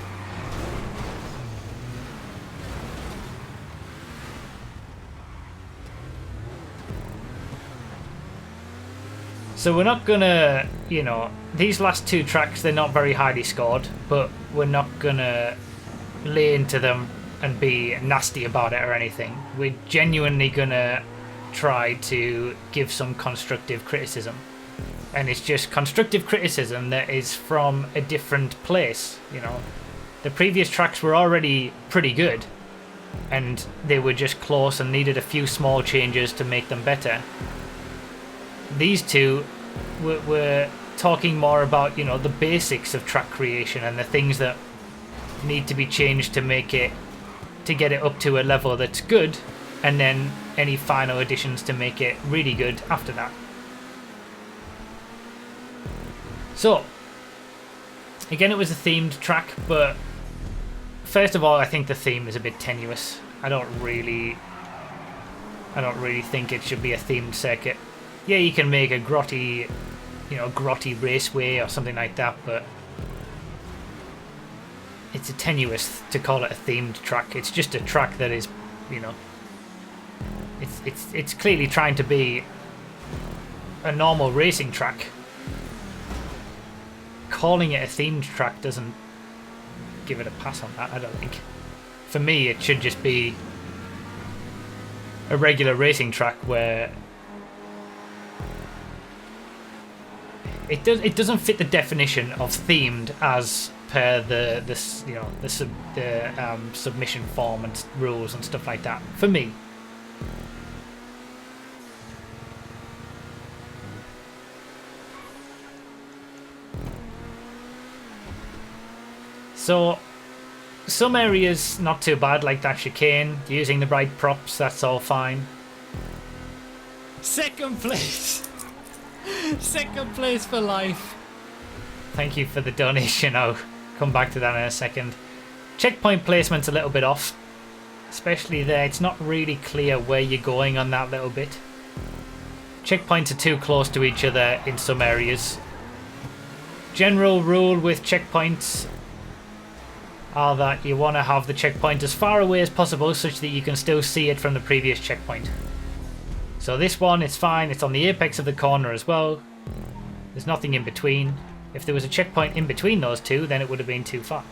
[SPEAKER 1] So we're not gonna, you know, these last two tracks, they're not very highly scored, but we're not gonna lay into them and be nasty about it or anything. We're genuinely gonna try to give some constructive criticism. And it's just constructive criticism that is from a different place, you know. The previous tracks were already pretty good, and they were just close and needed a few small changes to make them better. These two were talking more about, you know, the basics of track creation and the things that need to be changed to make it, to get it up to a level that's good, and then any final additions to make it really good after that. So again, it was a themed track, but first of all, I think the theme is a bit tenuous. I don't really think it should be a themed circuit. Yeah, you can make a grotty, you know, grotty raceway or something like that, but it's a tenuous to call it a themed track. It's just a track that is, you know, it's clearly trying to be a normal racing track. Calling it a themed track doesn't give it a pass on that, I don't think. For me, it should just be a regular racing track where it doesn't fit the definition of themed as per the submission form and rules and stuff like that. For me. So, some areas not too bad, like that chicane. Using the right props, that's all fine. Second place! Second place for life. Thank you for the donation. I'll come back to that in a second. Checkpoint placement's a little bit off. Especially there, it's not really clear where you're going on that little bit. Checkpoints are too close to each other in some areas. General rule with checkpoints are that you want to have the checkpoint as far away as possible such that you can still see it from the previous checkpoint. So this one, it's fine, it's on the apex of the corner as well. There's nothing in between. If there was a checkpoint in between those two, then it would have been too far.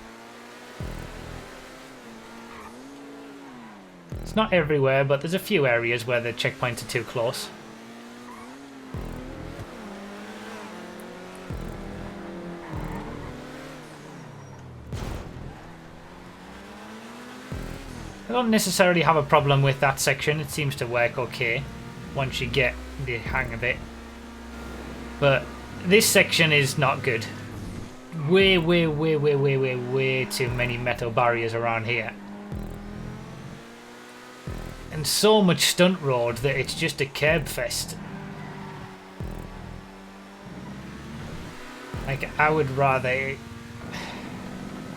[SPEAKER 1] It's not everywhere, but there's a few areas where the checkpoints are too close. I don't necessarily have a problem with that section. It seems to work okay once you get the hang of it. But this section is not good. Way too many metal barriers around here. And so much stunt road that it's just a curb fest. Like, I would rather...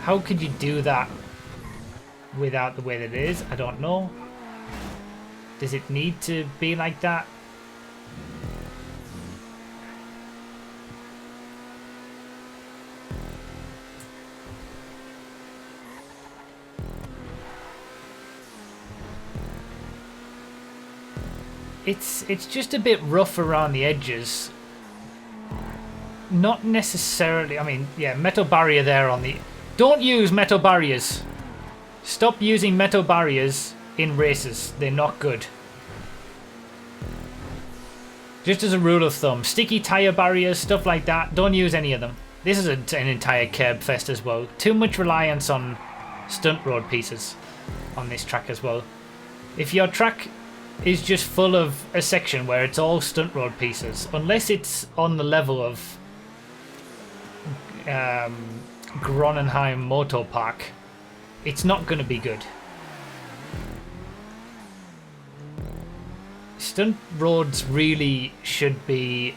[SPEAKER 1] How could you do that without the way that it is? I don't know. Does it need to be like that? It's just a bit rough around the edges. Not necessarily, I mean, yeah, metal barrier there on the... Don't use metal barriers. Stop using metal barriers in races. They're not good. Just as a rule of thumb, sticky tire barriers, stuff like that, don't use any of them. This is an entire curb fest as well. Too much reliance on stunt road pieces on this track as well. If your track is just full of a section where it's all stunt road pieces, unless it's on the level of Gronenheim Motor Park, it's not going to be good. Stunt roads really should be...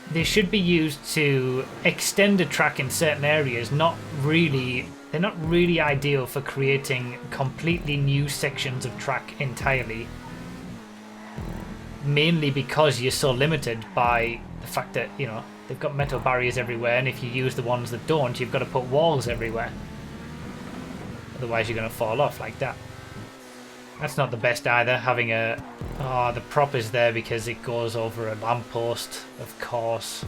[SPEAKER 1] They should be used to extend a track in certain areas, not really... They're not really ideal for creating completely new sections of track entirely. Mainly because you're so limited by the fact that, you know, they've got metal barriers everywhere, and if you use the ones that don't, you've got to put walls everywhere. Otherwise you're going to fall off like that. That's not the best either, having a... Oh, the prop is there because it goes over a lamppost, of course.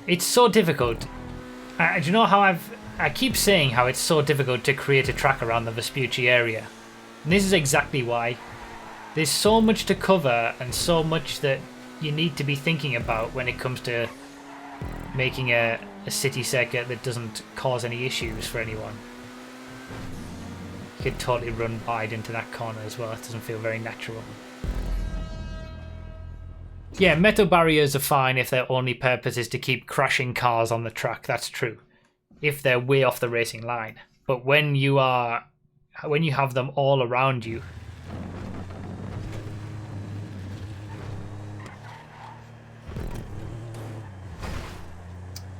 [SPEAKER 1] It's so difficult. Do you know how I keep saying how it's so difficult to create a track around the Vespucci area. And this is exactly why. There's so much to cover and so much that you need to be thinking about when it comes to making a city circuit that doesn't cause any issues for anyone. You could totally run wide into that corner as well. It doesn't feel very natural. Yeah, metal barriers are fine if their only purpose is to keep crashing cars on the track. That's true. If they're way off the racing line. But when you have them all around you,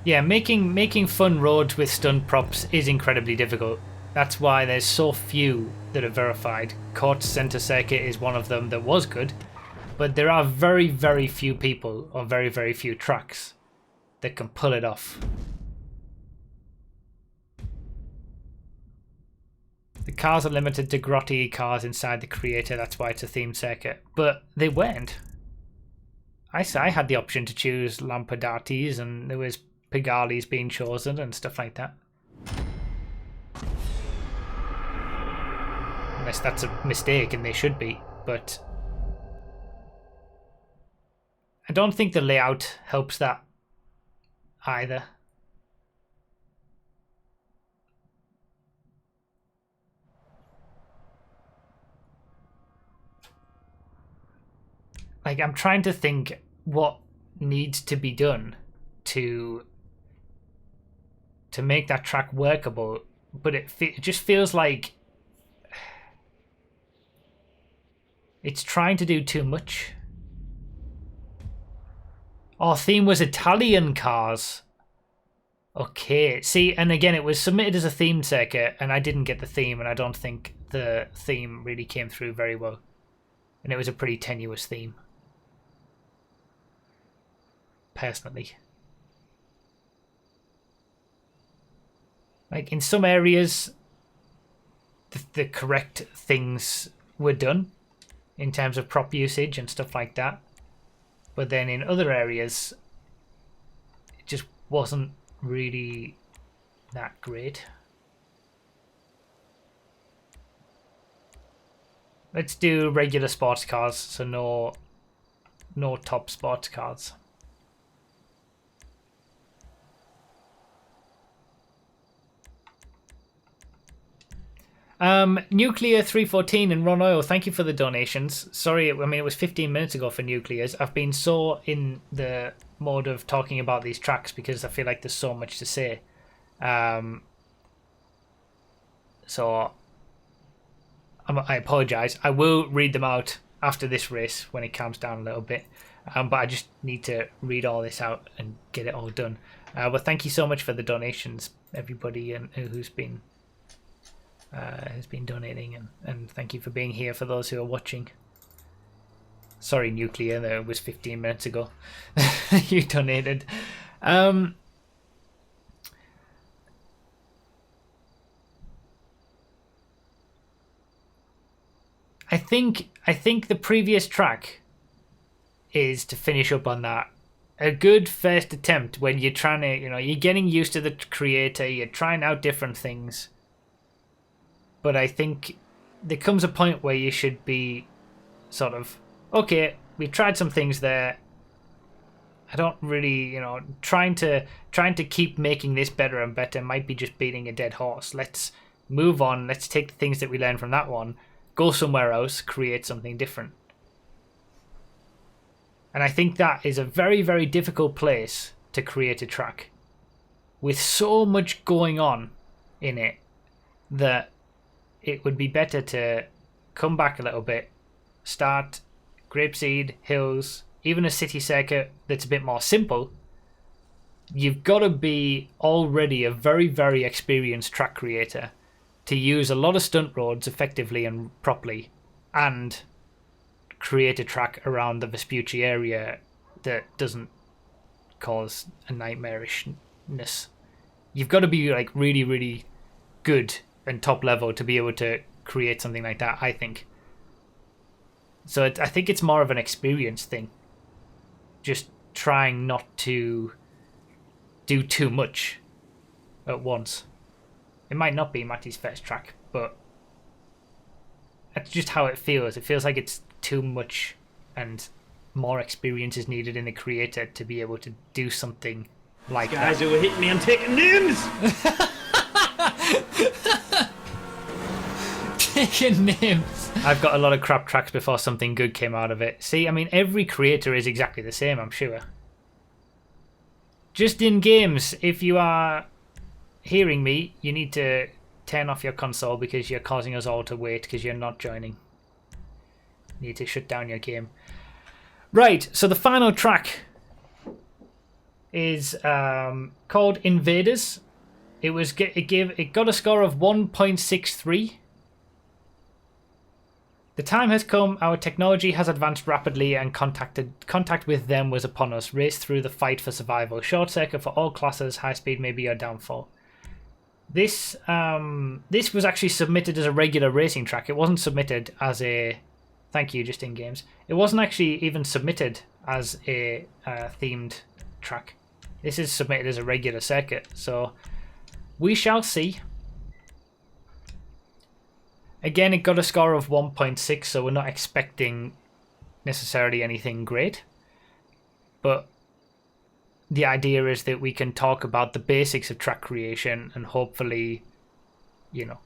[SPEAKER 1] yeah, making fun roads with stunt props is incredibly difficult. That's why there's so few that are verified. Court Center Circuit is one of them that was good, but there are very, very few people or very, very few tracks that can pull it off. The cars are limited to grotty cars inside the creator, that's why it's a themed circuit. But they weren't. I had the option to choose Lampadati's, and there was Pagali's being chosen and stuff like that. Unless that's a mistake, and they should be, but I don't think the layout helps that either. Like, I'm trying to think what needs to be done to make that track workable, but it just feels like it's trying to do too much. Our theme was Italian cars. Okay, see, and again, it was submitted as a themed circuit, and I didn't get the theme, and I don't think the theme really came through very well. And it was a pretty tenuous theme, personally. Like, in some areas, the correct things were done in terms of prop usage and stuff like that. But then in other areas, it just wasn't really that great. Let's do regular sports cars, so no top sports cars. Nuclear 314 and Ron Oil, thank you for the donations. Sorry, I mean, it was 15 minutes ago for Nuclears. I've been so in the mode of talking about these tracks because I feel like there's so much to say. So I apologise. I will read them out after this race when it calms down a little bit. But I just need to read all this out and get it all done. But thank you so much for the donations, everybody and who's been donating, and thank you for being here for those who are watching. Sorry, Nuclear, that was 15 minutes ago. You donated. I think the previous track is to finish up on that. A good first attempt when you're trying to, you're getting used to the creator, you're trying out different things. But I think there comes a point where you should be sort of, okay, we've tried some things there. I don't really, trying to keep making this better and better might be just beating a dead horse. Let's move on. Let's take the things that we learned from that one, go somewhere else, create something different. And I think that is a very, very difficult place to create a track with so much going on in it that it would be better to come back a little bit, start Grapeseed, Hills, even a city circuit that's a bit more simple. You've got to be already a very, very experienced track creator to use a lot of stunt roads effectively and properly and create a track around the Vespucci area that doesn't cause a nightmarishness. You've got to be like really, really good and top level to be able to create something like that, I think. So I think it's more of an experience thing. Just trying not to do too much at once. It might not be Matty's first track, but that's just how it feels. It feels like it's too much and more experience is needed in the creator to be able to do something like
[SPEAKER 2] Guys
[SPEAKER 1] that.
[SPEAKER 2] who hit me, I'm taking names!
[SPEAKER 1] Taking names. I've got a lot of crap tracks before something good came out of it. See, I mean, every creator is exactly the same, I'm sure. Just in games, if you are hearing me, you need to turn off your console because you're causing us all to wait because you're not joining. You need to shut down your game. Right, so the final track is called Invaders. It got a score of 1.63. The time has come, our technology has advanced rapidly and contact with them was upon us. Race through the fight for survival. Short circuit for all classes, high speed may be your downfall. This was actually submitted as a regular racing track. It wasn't submitted as a... Thank you, Just In Games. It wasn't actually even submitted as a themed track. This is submitted as a regular circuit, so we shall see. Again, it got a score of 1.6, so we're not expecting necessarily anything great. But the idea is that we can talk about the basics of track creation and hopefully, you know,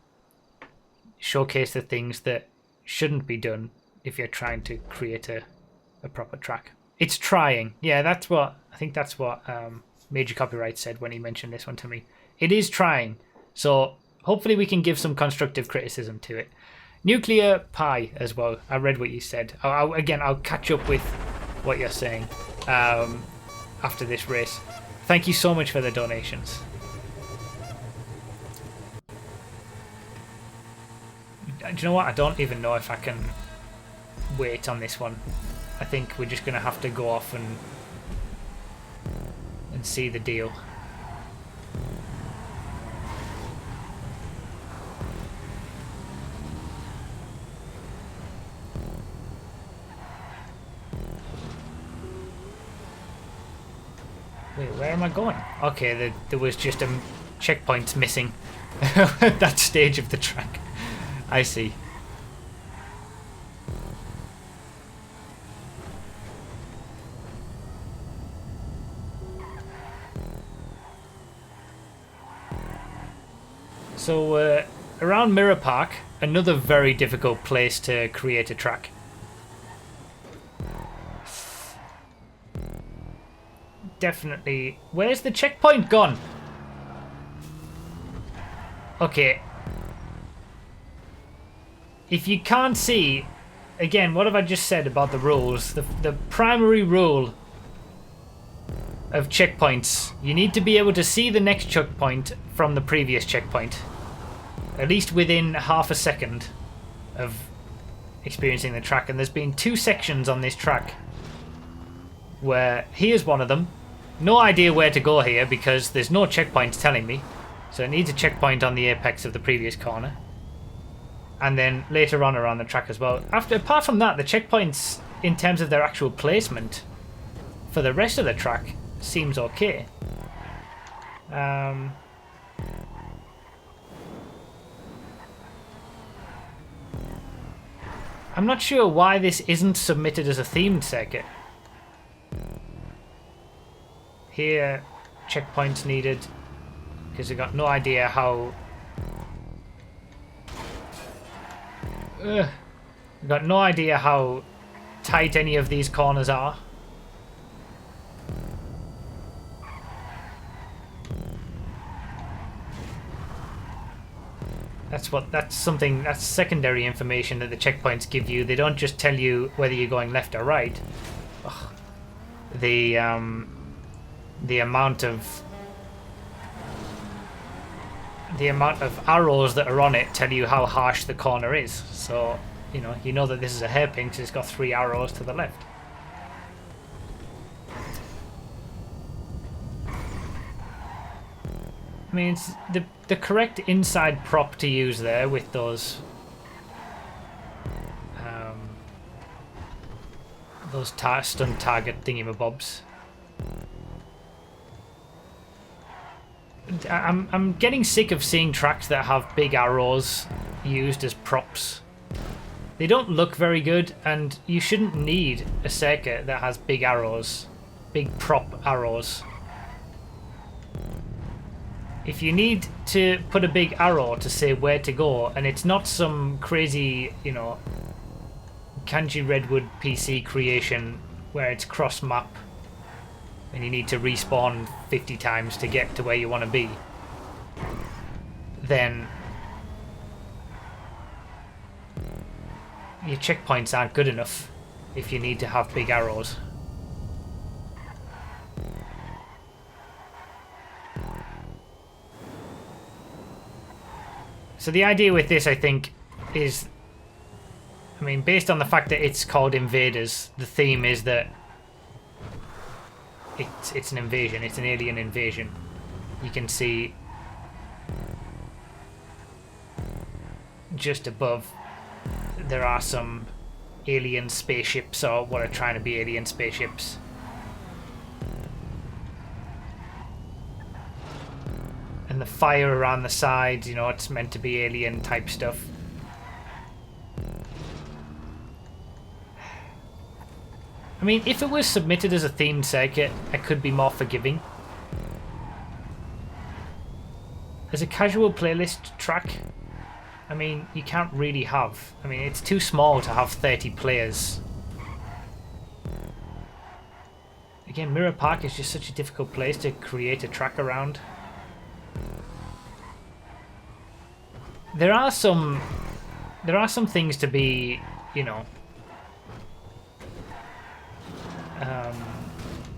[SPEAKER 1] showcase the things that shouldn't be done if you're trying to create a proper track. It's trying. Yeah, I think that's what Major Copyright said when he mentioned this one to me. It is trying. So hopefully we can give some constructive criticism to it. Nuclear Pie as well. I read what you said. I'll catch up with what you're saying after this race. Thank you so much for the donations. Do you know what? I don't even know if I can wait on this one. I think we're just going to have to go off and see the deal. Wait, where am I going? Okay, there was just a checkpoint missing at that stage of the track. I see. So, around Mirror Park, another very difficult place to create a track. Definitely. Where's the checkpoint gone? Okay. If you can't see, again, what have I just said about the rules? The primary rule of checkpoints, you need to be able to see the next checkpoint from the previous checkpoint. At least within half a second of experiencing the track. And there's been 2 sections on this track where here's one of them. No idea where to go here because there's no checkpoints telling me. So it needs a checkpoint on the apex of the previous corner. And then later on around the track as well. Apart from that, the checkpoints in terms of their actual placement for the rest of the track seems okay. I'm not sure why this isn't submitted as a themed circuit. Here, checkpoints needed, because I've got no idea how... I've got no idea how tight any of these corners are. That's secondary information that the checkpoints give you. They don't just tell you whether you're going left or right. Ugh. The amount of arrows that are on it tell you how harsh the corner is. So, you know that this is a hairpin because it's got 3 arrows to the left. I mean, it's the correct inside prop to use there with those stun target thingamabobs. I'm getting sick of seeing tracks that have big arrows used as props. They don't look very good, and you shouldn't need a circuit that has big arrows, big prop arrows. If you need to put a big arrow to say where to go, and it's not some crazy, you know, Kanji Redwood PC creation where it's cross map and you need to respawn 50 times to get to where you want to be, then your checkpoints aren't good enough if you need to have big arrows. So the idea with this, I think, is, I mean, based on the fact that it's called Invaders, the theme is that it's an invasion, it's an alien invasion. You can see just above there are some alien spaceships, or what are trying to be alien spaceships. And the fire around the sides, you know, it's meant to be alien type stuff. I mean, if it was submitted as a themed circuit, I could be more forgiving. As a casual playlist track, I mean, you can't really have... I mean, it's too small to have 30 players. Again, Mirror Park is just such a difficult place to create a track around. There are some things to be, you know,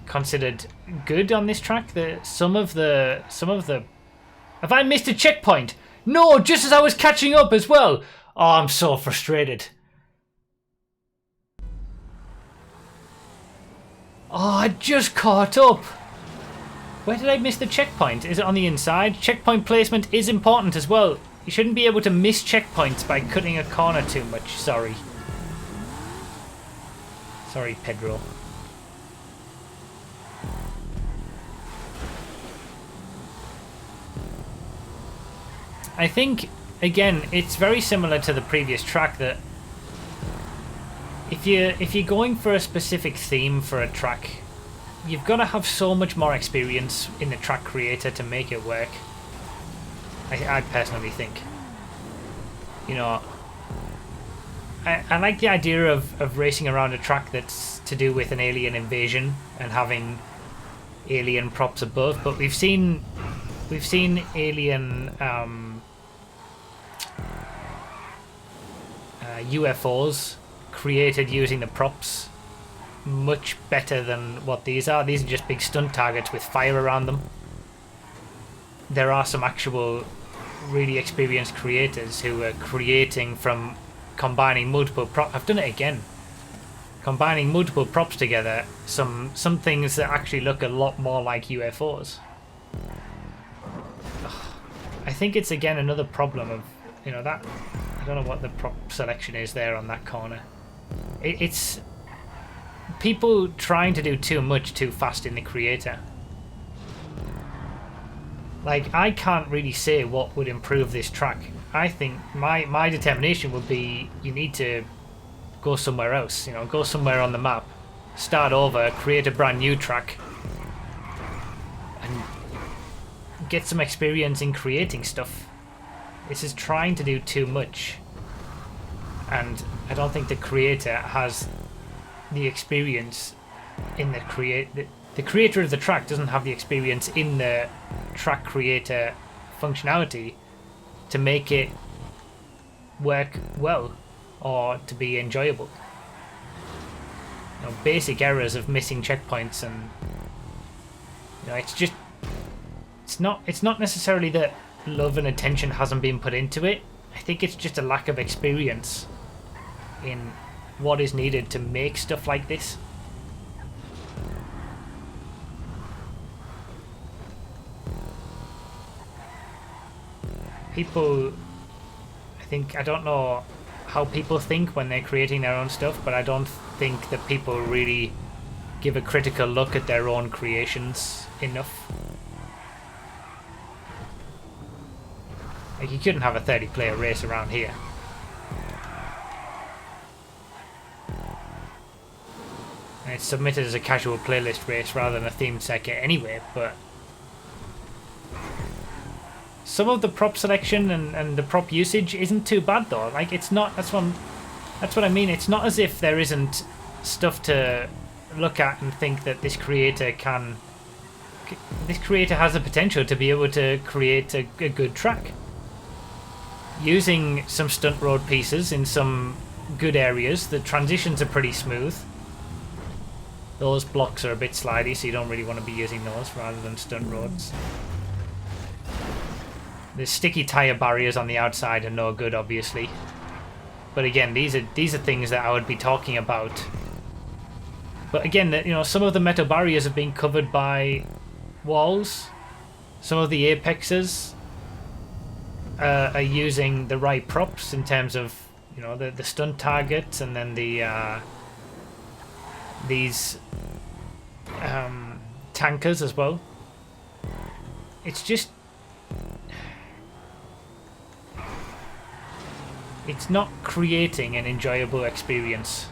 [SPEAKER 1] considered good on this track. Some of the have I missed a checkpoint? No, just as I was catching up as well. Oh, I'm so frustrated. Oh, I just caught up. Where did I miss the checkpoint? Is it on the inside? Checkpoint placement is important as well. You shouldn't be able to miss checkpoints by cutting a corner too much. Sorry. Sorry, Pedro. I think, again, it's very similar to the previous track that if you're going for a specific theme for a track, you've got to have so much more experience in the track creator to make it work. I personally think. You know, I like the idea of racing around a track that's to do with an alien invasion and having alien props above, but we've seen alien UFOs created using the props much better than what these are. These are just big stunt targets with fire around them. There are some actual really experienced creators who are creating from combining multiple props. I've done it again. Combining multiple props together, some things that actually look a lot more like UFOs. I think it's again another problem of, you know, that I don't know what the prop selection is there on that corner. It's people trying to do too much too fast in the creator. Like, I can't really say what would improve this track. I think my determination would be you need to go somewhere else, you know, go somewhere on the map, start over, create a brand new track, and get some experience in creating stuff. This is trying to do too much, and I don't think the creator has the experience in the creator of the track doesn't have the experience in the track creator functionality to make it work well or to be enjoyable. You know, basic errors of missing checkpoints, and you know, it's not necessarily that love and attention hasn't been put into it. I think it's just a lack of experience in what is needed to make stuff like this. People, I don't know how people think when they're creating their own stuff, but I don't think that people really give a critical look at their own creations enough. Like, you couldn't have a 30-player race around here. And it's submitted as a casual playlist race rather than a themed circuit anyway, but some of the prop selection and the prop usage isn't too bad though. Like, it's not, that's what I mean. It's not as if there isn't stuff to look at and think that this creator has the potential to be able to create a good track. Using some stunt road pieces in some good areas, the transitions are pretty smooth. Those blocks are a bit slidey, so you don't really want to be using those rather than stunt roads. The sticky tire barriers on the outside are no good, obviously. But again, these are things that I would be talking about. But again, you know, some of the metal barriers have been covered by walls. Some of the apexes are using the right props in terms of, you know, the stunt targets, and then the these tankers as well. It's just, it's not creating an enjoyable experience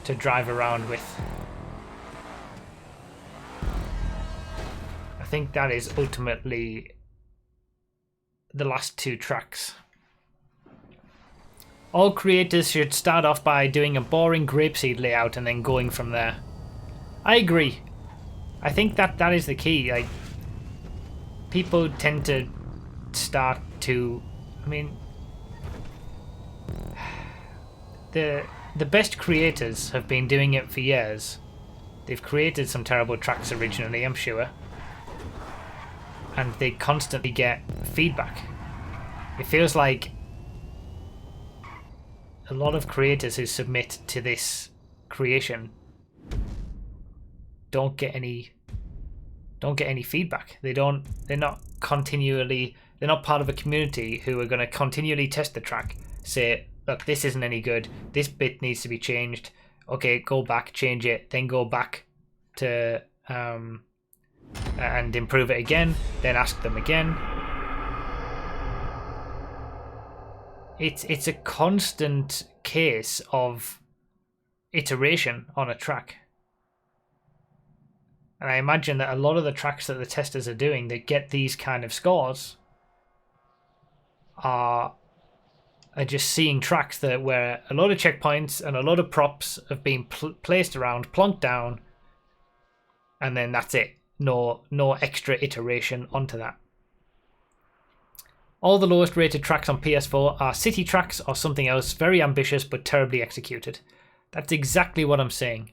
[SPEAKER 1] to drive around with. I think that is ultimately the last two tracks. All creators should start off by doing a boring grapeseed layout and then going from there. I agree. I think that is the key. Like, people tend to start to, I mean, the best creators have been doing it for years. They've created some terrible tracks originally, I'm sure. And they constantly get feedback. It feels like a lot of creators who submit to this creation don't get any feedback. They're not part of a community who are going to continually test the track, say, look, this isn't any good, this bit needs to be changed, okay, go back, change it, then go back to and improve it again, then ask them again. It's a constant case of iteration on a track. And I imagine that a lot of the tracks that the testers are doing that get these kind of scores are just seeing tracks that where a lot of checkpoints and a lot of props have been placed around, plonked down, and then that's it. No extra iteration onto that. All the lowest rated tracks on PS4 are city tracks or something else very ambitious but terribly executed. That's exactly what I'm saying.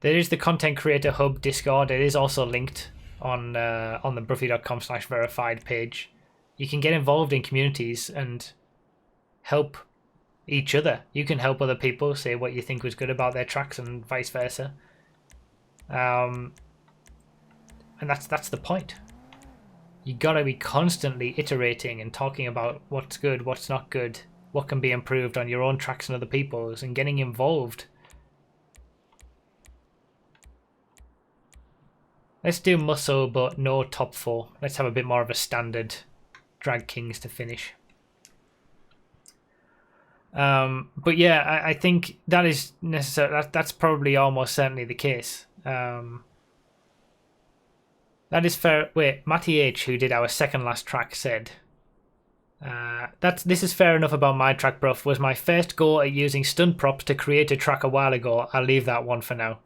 [SPEAKER 1] There is the Content Creator Hub Discord. It is also linked on the broughy.com/verified page. You can get involved in communities and help each other. You can help other people say what you think was good about their tracks and vice versa. And that's the point. You gotta be constantly iterating and talking about what's good, what's not good, what can be improved on your own tracks and other people's, and getting involved. Let's do muscle, but no top 4. Let's have a bit more of a standard Drag Kings to finish. But yeah, I think that is necessary. That's probably almost certainly the case. That is fair. Wait, Matty H, who did our second last track, said, this is fair enough about my track, bruv. Was my first go at using stunt props to create a track a while ago. I'll leave that one for now.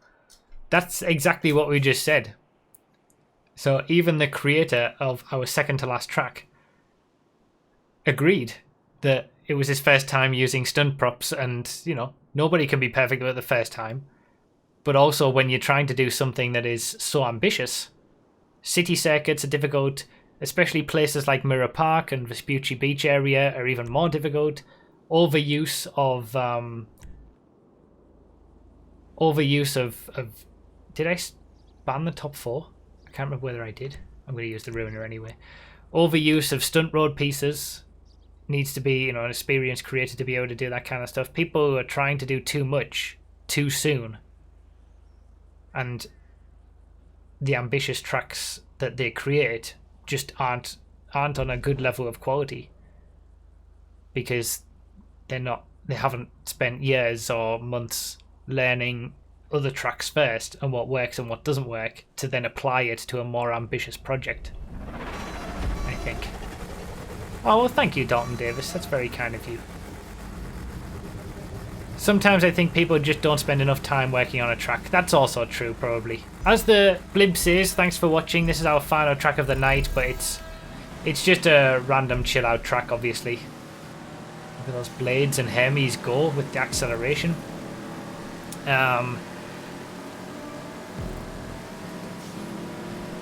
[SPEAKER 1] That's exactly what we just said. So even the creator of our second to last track agreed that it was his first time using stunt props, and, you know, nobody can be perfect at the first time. But also when you're trying to do something that is so ambitious, city circuits are difficult, especially places like Mirror Park and Vespucci Beach area are even more difficult. Overuse of did I ban the top 4? I can't remember whether I did. I'm going to use the ruiner anyway. Overuse of stunt road pieces needs to be, you know, an experienced creator to be able to do that kind of stuff. People are trying to do too much too soon, and the ambitious tracks that they create just aren't on a good level of quality because they haven't spent years or months learning other tracks first and what works and what doesn't work to then apply it to a more ambitious project, I think. Oh, well, thank you, Dalton Davis. That's very kind of you. Sometimes I think people just don't spend enough time working on a track. That's also true, probably. As the blib says, thanks for watching. This is our final track of the night, but it's just a random chill-out track, obviously. Look at those blades and Hermes go with the acceleration.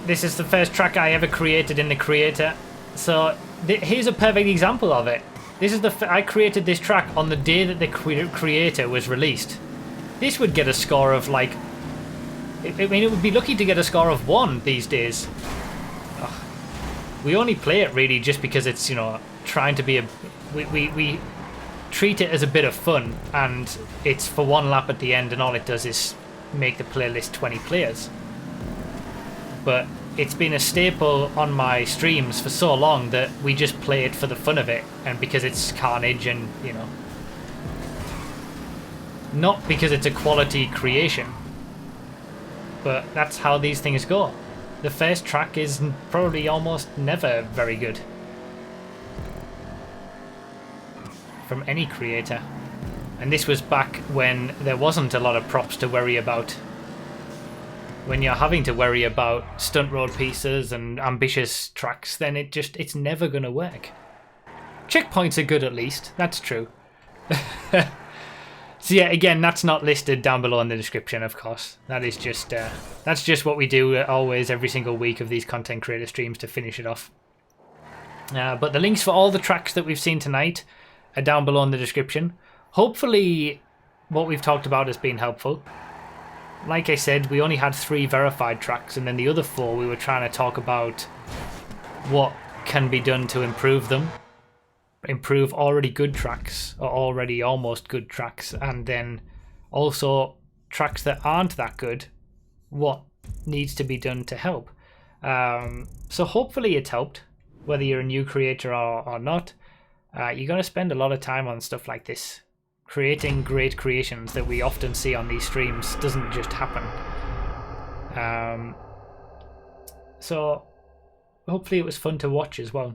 [SPEAKER 1] This is the first track I ever created in the creator. So here's a perfect example of it. This is I created this track on the day that the creator was released. This would get a score of like, I mean, it would be lucky to get a score of 1 these days. Ugh. We only play it really just because it's, you know, trying to be a, we treat it as a bit of fun, and it's for 1 lap at the end, and all it does is make the playlist 20 players. But it's been a staple on my streams for so long that we just play it for the fun of it, and because it's carnage and, you know, not because it's a quality creation, but that's how these things go. The first track is probably almost never very good from any creator, and this was back when there wasn't a lot of props to worry about. When you're having to worry about stunt road pieces and ambitious tracks, then it's never going to work. Checkpoints are good, at least. That's true. So yeah, again, that's not listed down below in the description, of course. That is just that's just what we do always every single week of these content creator streams to finish it off. But the links for all the tracks that we've seen tonight are down below in the description. Hopefully what we've talked about has been helpful. Like I said, we only had 3 verified tracks, and then the other 4 we were trying to talk about what can be done to improve them. Improve already good tracks, or already almost good tracks, and then also tracks that aren't that good, what needs to be done to help. So hopefully it's helped, whether you're a new creator or not. You're going to spend a lot of time on stuff like this. Creating great creations that we often see on these streams doesn't just happen. So hopefully it was fun to watch as well.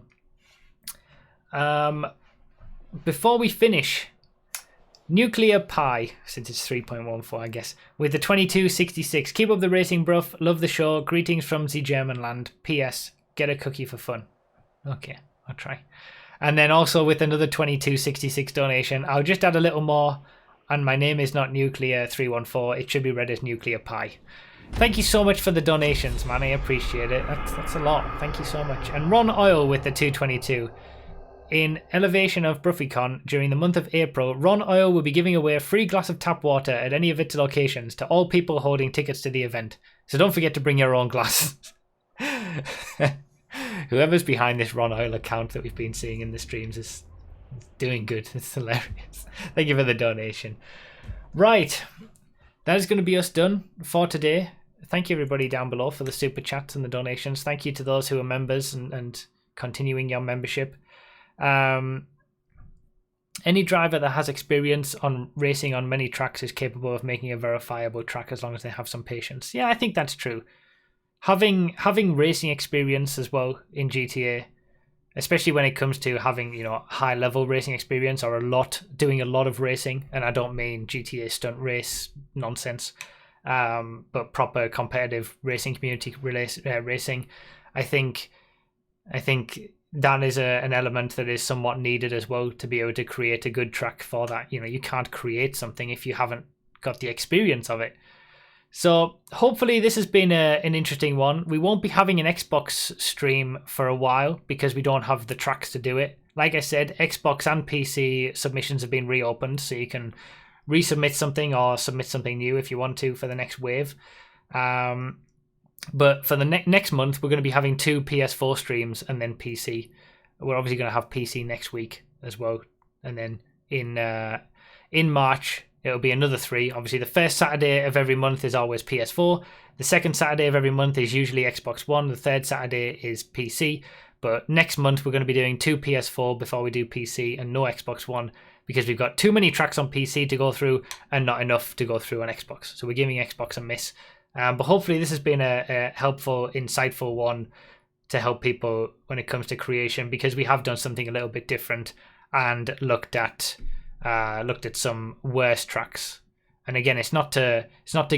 [SPEAKER 1] Before we finish, Nuclear Pie, since it's 3.14 I guess, with the 2266. Keep up the racing, bruv. Love the show. Greetings from the German land. P.S. Get a cookie for fun. Okay, I'll try. And then also with another 2266 donation, I'll just add a little more. And my name is not Nuclear 314. It should be read as Nuclear Pie. Thank you so much for the donations, man. I appreciate it. That's a lot. Thank you so much. And Ron Oil with the 222. In elevation of BruffyCon during the month of April, Ron Oil will be giving away a free glass of tap water at any of its locations to all people holding tickets to the event. So don't forget to bring your own glass. Whoever's behind this Ron Oil account that we've been seeing in the streams is doing good. It's hilarious. Thank you for the donation. Right. That is going to be us done for today. Thank you everybody down below for the super chats and the donations. Thank you to those who are members and continuing your membership. Any driver that has experience on racing on many tracks is capable of making a verifiable track as long as they have some patience. Yeah, I think that's true. Having racing experience as well in GTA, especially when it comes to having, you know, high level racing experience or doing a lot of racing, and I don't mean GTA stunt race nonsense, but proper competitive racing community racing. I think that is an element that is somewhat needed as well to be able to create a good track for that. You know, you can't create something if you haven't got the experience of it. So hopefully this has been an interesting one. We won't be having an Xbox stream for a while because we don't have the tracks to do it. Like I said, Xbox and PC submissions have been reopened, so you can resubmit something or submit something new if you want to for the next wave. But for the next month, we're going to be having 2 PS4 streams and then PC. We're obviously going to have PC next week as well. And then in March, it'll be another 3. Obviously, the first Saturday of every month is always PS4. The second Saturday of every month is usually Xbox One. The third Saturday is PC. But next month we're going to be doing 2 PS4 before we do PC and no Xbox One, because we've got too many tracks on PC to go through and not enough to go through on Xbox. So we're giving Xbox a miss. But hopefully this has been a helpful, insightful one to help people when it comes to creation, because we have done something a little bit different and looked at some worse tracks. And again, it's not to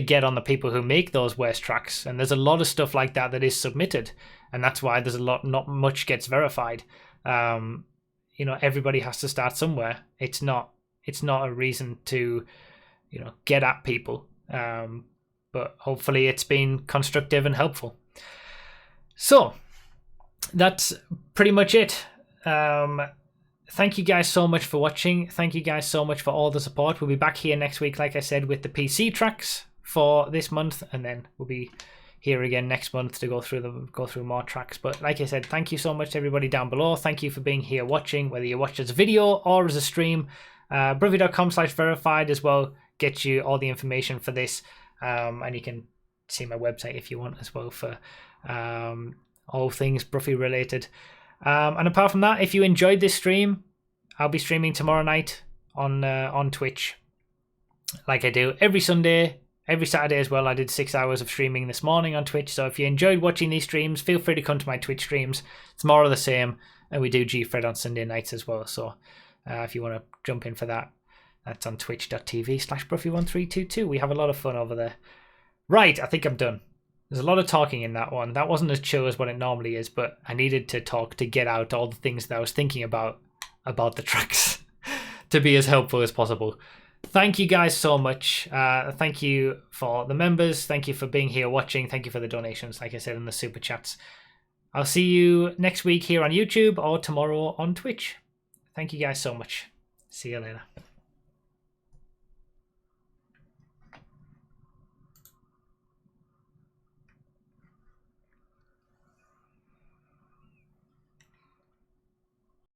[SPEAKER 1] get on the people who make those worst tracks. And there's a lot of stuff like that is submitted, and that's why there's not much gets verified. Everybody has to start somewhere. It's not a reason to, get at people. But hopefully it's been constructive and helpful. So that's pretty much it. Thank you guys so much for watching. Thank you guys so much for all the support. We'll be back here next week, like I said, with the PC tracks for this month, and then we'll be here again next month to go through more tracks. But like I said, thank you so much to everybody down below. Thank you for being here watching, whether you watch as a video or as a stream. Bruffy.com/verified as well gets you all the information for this, and you can see my website if you want as well for all things Bruffy related. And apart from that, if you enjoyed this stream, I'll be streaming tomorrow night on Twitch, like I do every Sunday, every Saturday as well. I did 6 hours of streaming this morning on Twitch. So if you enjoyed watching these streams, feel free to come to my Twitch streams. It's more of the same, and we do G-Fred on Sunday nights as well. So if you want to jump in for that, that's on twitch.tv/Bruffy1322. We have a lot of fun over there. Right, I think I'm done. There's a lot of talking in that one. That wasn't as chill as what it normally is, but I needed to talk to get out all the things that I was thinking about the tracks to be as helpful as possible. Thank you guys so much. Thank you for the members. Thank you for being here watching. Thank you for the donations, like I said, in the super chats. I'll see you next week here on YouTube or tomorrow on Twitch. Thank you guys so much. See you later.